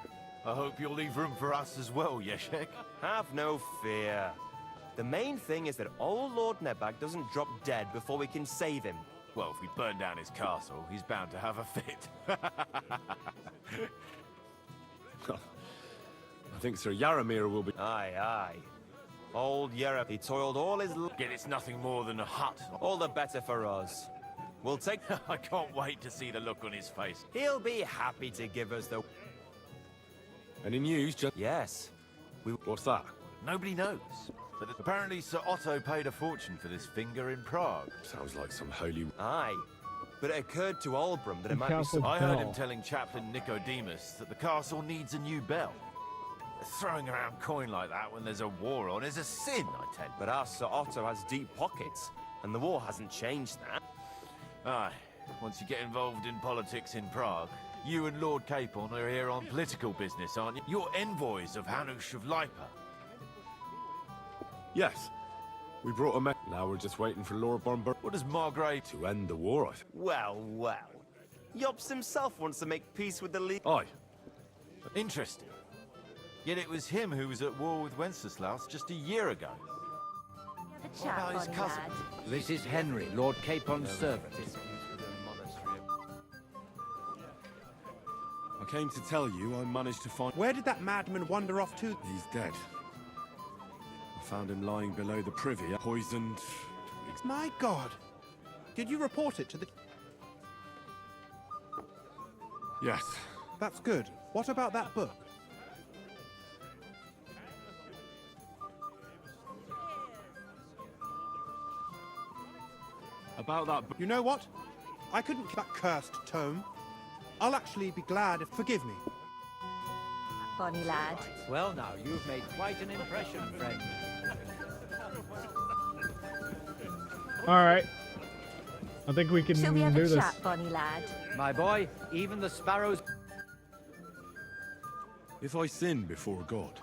I hope you'll leave room for us as well, Yeshek. Have no fear. The main thing is that old Lord Nebag doesn't drop dead before we can save him. Well, if we burn down his castle, he's bound to have a fit. I think Sir Yaramir will be... Aye, aye. Old Yerep, he toiled all his... Yet it's nothing more than a hut. All the better for us. We'll take... I can't wait to see the look on his face. He'll be happy to give us the... Any news, Yes. What's that? Nobody knows. But apparently Sir Otto paid a fortune for this finger in Prague. Sounds like some holy... Aye. But it occurred to Olbram that it might be... I heard him telling Chaplain Nicodemus that the castle needs a new bell. Throwing around coin like that when there's a war on is a sin, I tell you. But our Sir Otto has deep pockets, and the war hasn't changed that. Aye. Once you get involved in politics in Prague, you and Lord Capon are here on political business, aren't you? You're envoys of Hanush of Lipa. Yes. We brought a man. Now we're just waiting for Lord Bonber. What does Margrave... To end the war, I think. Well, well. Yops himself wants to make peace with the League. Aye. Interesting. Yet it was him who was at war with Wenceslaus just a year ago. The What about his cousin? This is Henry, Lord Capon's servant. I came to tell you I managed to find... Where did that madman wander off to? He's dead. I found him lying below the privy, poisoned... My God. Did you report it to the... Yes. That's good. What about that book? About that book... You know what? I couldn't keep that cursed tome. I'll actually be glad if... Forgive me. Bonny lad. Well now, you've made quite an impression, friend. Alright. I think we can Shall we have do a this. chat, Bonny lad? My boy, even the sparrows... If I sin before God,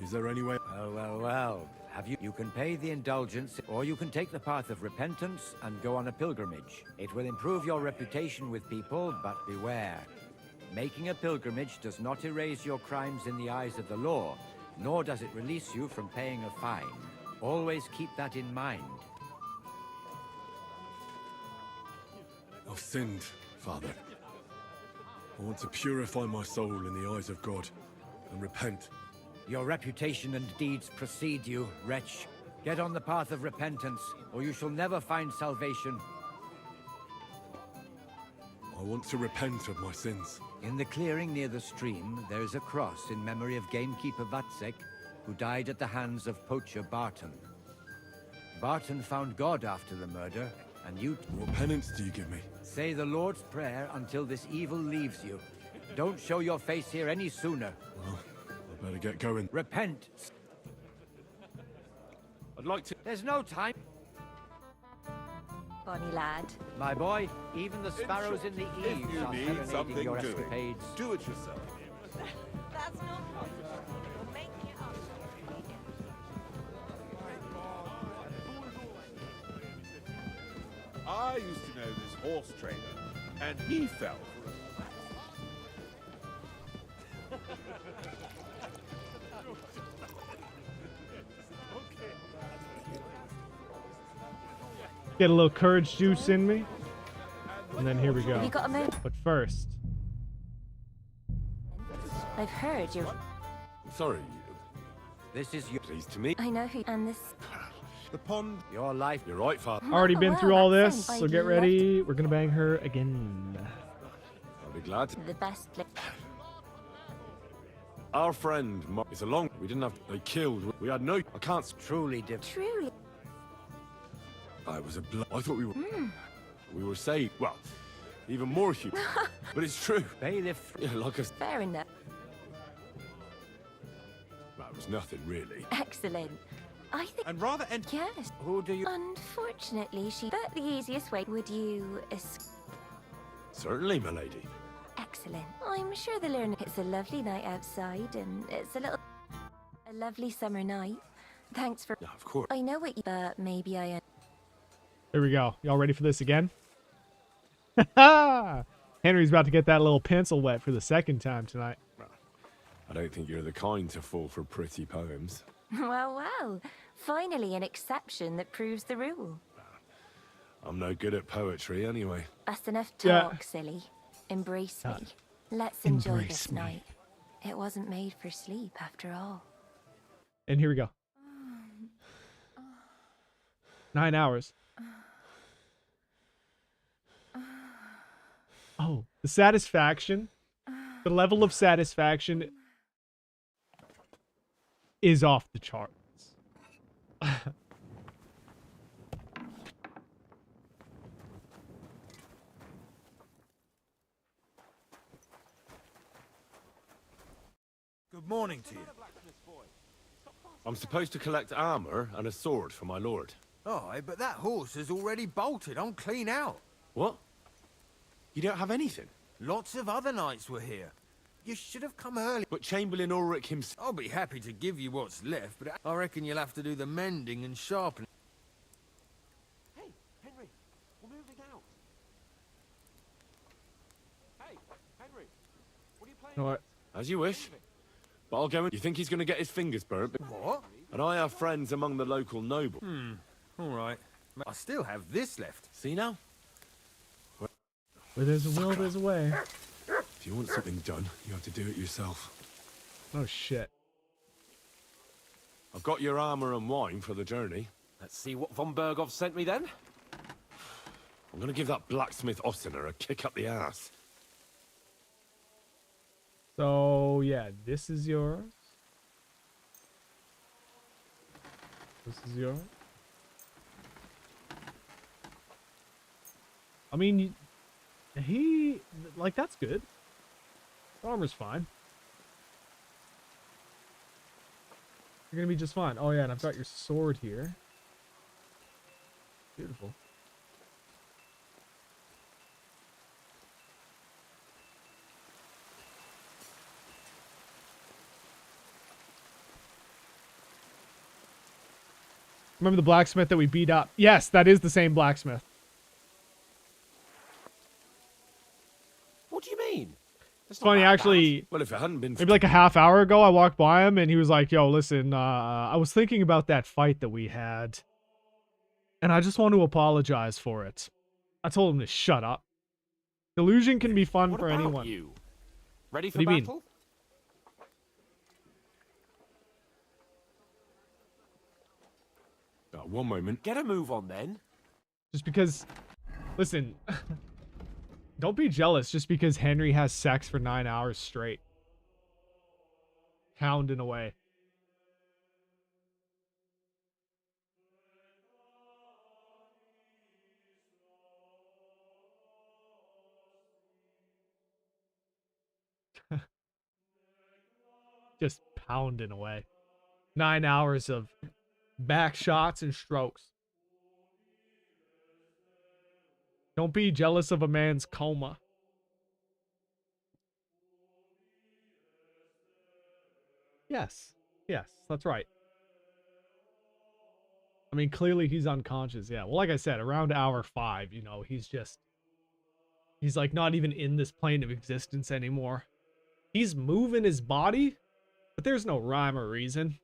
is there any way... Oh, well, well. You can pay the indulgence, or you can take the path of repentance and go on a pilgrimage. It will improve your reputation with people, but beware. Making a pilgrimage does not erase your crimes in the eyes of the law, nor does it release you from paying a fine. Always keep that in mind. I've sinned, Father. I want to purify my soul in the eyes of God and repent. Your reputation and deeds precede you, wretch. Get on the path of repentance, or you shall never find salvation. I want to repent of my sins. In the clearing near the stream, there is a cross in memory of gamekeeper Vatsek, who died at the hands of poacher Barton. Barton found God after the murder, and you... What penance do you give me? Say the Lord's Prayer until this evil leaves you. Don't show your face here any sooner. Well, I better get going. Repent! I'd like to... There's no time. Bonny lad. My boy, even the sparrows in the If eaves you are need serenading something your doing, escapades. do it yourself. That's not possible. We'll make you up. I used to know this horse trainer, and he fell for Get a little courage juice in me. And then here we go. Have you got a moment? But first... I've heard you're... Sorry. This is your... Pleased to meet... I know who... And this... The pond... Your life... You're right, Father. Already been well, through all that this, sounds so get ready. We're gonna bang her again. I'll be glad to... The best place... Our friend, Mark, is along. We didn't have... They killed. We had no... I can't... Truly different. Truly. I was a I thought we were... We were saved. Well, even more human. But it's true. Bailiff... Yeah, like a... Fair enough. was nothing, really. Excellent. I think... And rather Yes. Who do you... Unfortunately, But the easiest way... Would you... Certainly, my lady. Excellent. I'm sure the learner... It's a lovely night outside, and it's a lovely summer night. Thanks for... Yeah, of course. I know what you... But maybe I... Here we go. Y'all ready for this again? Henry's about to get that little pencil wet for the second time tonight. I don't think you're the kind to fall for pretty poems. Well. Finally an exception that proves the rule. I'm no good at poetry anyway. That's enough talk, silly. Embrace me. Let's enjoy embrace this me. night. It wasn't made for sleep, after all. And here we go. 9 hours. Oh, the satisfaction. The level of satisfaction is off the charts. Good morning to you. I'm supposed to collect armor and a sword for my lord. Aye, but that horse has already bolted. I'm clean out. What? You don't have anything? Lots of other knights were here. You should have come early. But Chamberlain Ulrich himself... I'll be happy to give you what's left, but I reckon you'll have to do the mending and sharpening. Hey, Henry, we're moving out. Hey, Henry, what are you playing? What? As you wish. But I'll go in. You think he's going to get his fingers burnt? What? And I have friends among the local nobles. All right. I still have this left. See now? Where there's a will, there's a way. If you want something done, you have to do it yourself. Oh, shit. I've got your armor and wine for the journey. Let's see what von Berghoff sent me then. I'm going to give that blacksmith Ossiner a kick up the ass. So, yeah, this is yours. This is yours. I mean, that's good. Armor's fine. You're gonna be just fine. Oh yeah, and I've got your sword here. Beautiful. Remember the blacksmith that we beat up? Yes, that is the same blacksmith. What do you mean? It's funny, actually. Well, if it hadn't been... Maybe like a half hour ago, I walked by him and he was like, yo, listen, I was thinking about that fight that we had. And I just want to apologize for it. I told him to shut up. Delusion can be fun What for about anyone. you? Ready for What do you mean? battle? One moment. Get a move on then. Just because, listen, don't be jealous just because Henry has sex for 9 hours straight. Hounding away. Just pounding away. 9 hours of back shots and strokes. Don't be jealous of a man's coma. Yes. Yes, that's right. I mean, clearly he's unconscious. Yeah. Well, like I said, around hour 5, you know, he's like not even in this plane of existence anymore. He's moving his body, but there's no rhyme or reason.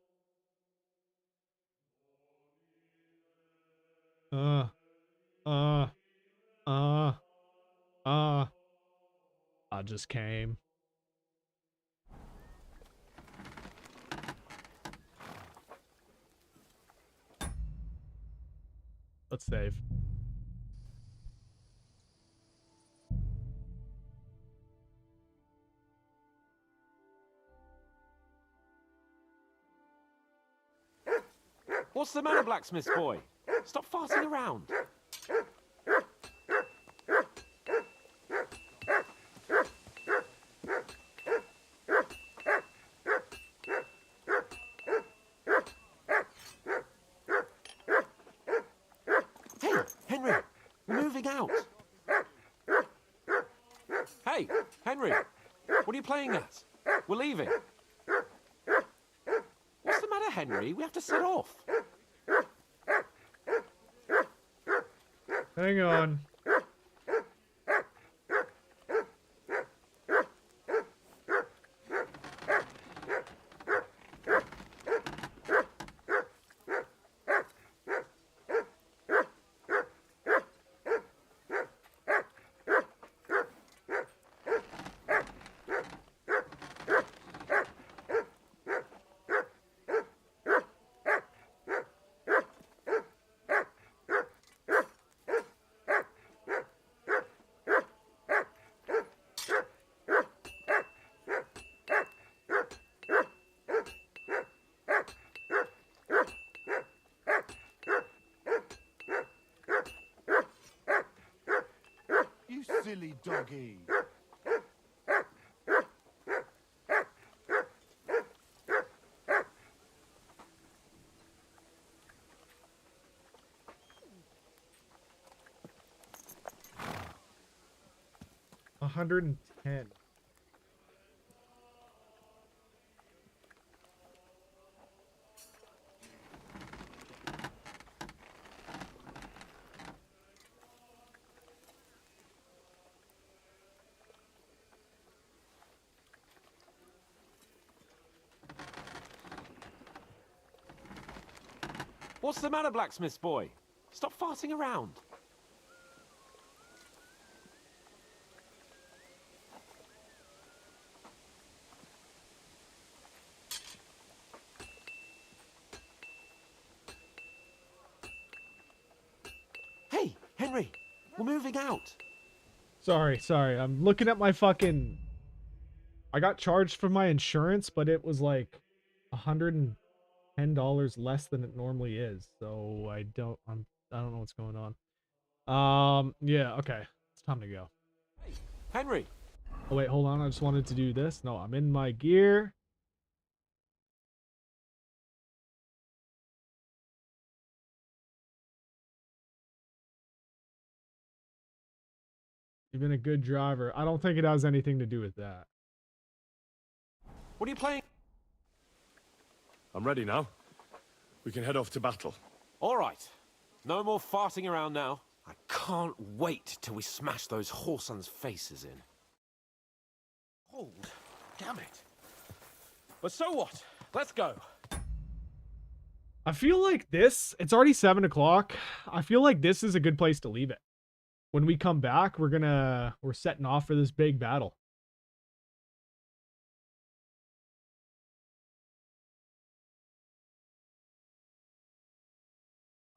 I just came. Let's save. What's the matter, blacksmith boy? Stop farting around. Hey, Henry, what are you playing at? We're leaving. What's the matter, Henry? We have to set off. Hang on. You silly doggy. $110. What's the matter, blacksmith's boy? Stop farting around. Hey, Henry, we're moving out. Sorry. I'm looking at my fucking... I got charged for my insurance, but it was like $110 less than it normally is. So I don't know what's going on. Yeah, okay. It's time to go. Hey, Henry. Oh wait, hold on. I just wanted to do this. No, I'm in my gear. You've been a good driver. I don't think it has anything to do with that. What are you playing? I'm ready now. We can head off to battle. All right. No more farting around now. I can't wait till we smash those whoresons' faces in. Hold. Damn it. But so what? Let's go. I feel like this, it's already 7 o'clock. I feel like this is a good place to leave it. When we come back, we're setting off for this big battle.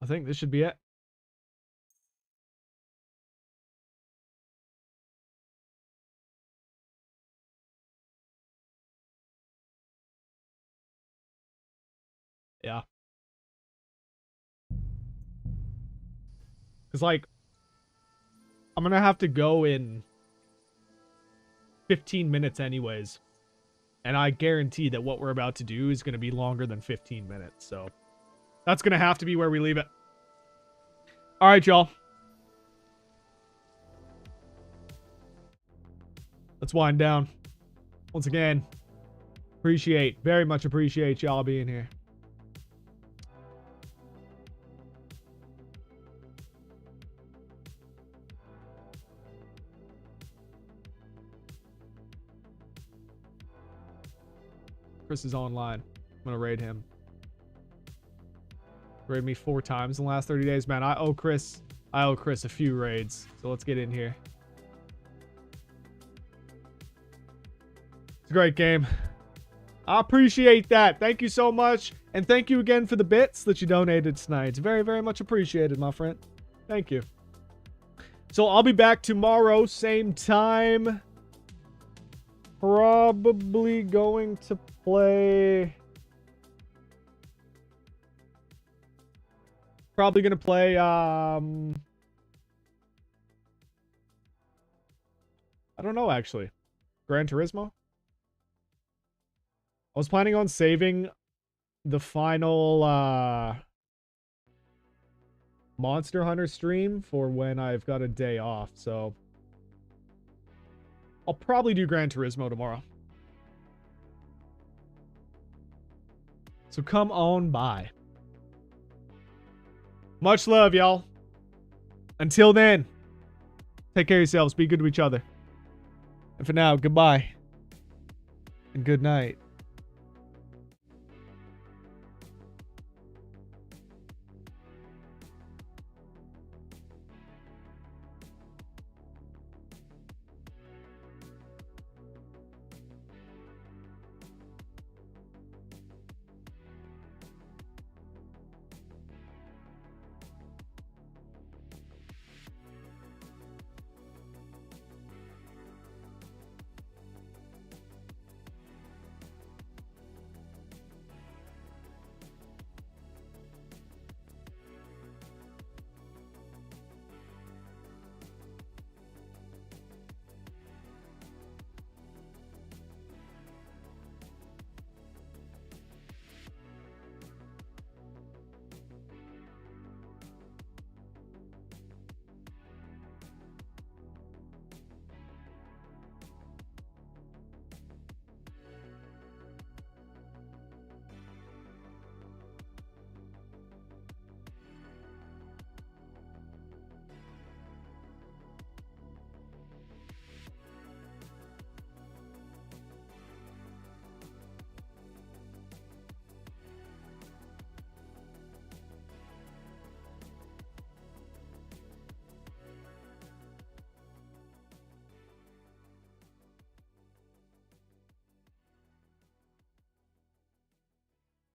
I think this should be it. Yeah. Because, like, I'm going to have to go in 15 minutes anyways. And I guarantee that what we're about to do is going to be longer than 15 minutes. So that's going to have to be where we leave it. All right, y'all. Let's wind down. Once again, very much appreciate y'all being here. Chris is online. I'm gonna raid him. Raid me 4 times in the last 30 days. Man, I owe Chris a few raids. So let's get in here. It's a great game. I appreciate that. Thank you so much. And thank you again for the bits that you donated tonight. It's very, very much appreciated, my friend. Thank you. So I'll be back tomorrow, same time. Probably going to play... Probably going to play, I don't know, actually. Gran Turismo? I was planning on saving the final, Monster Hunter stream for when I've got a day off, so... I'll probably do Gran Turismo tomorrow. So come on by. Much love, y'all. Until then, take care of yourselves. Be good to each other. And for now, goodbye. And good night.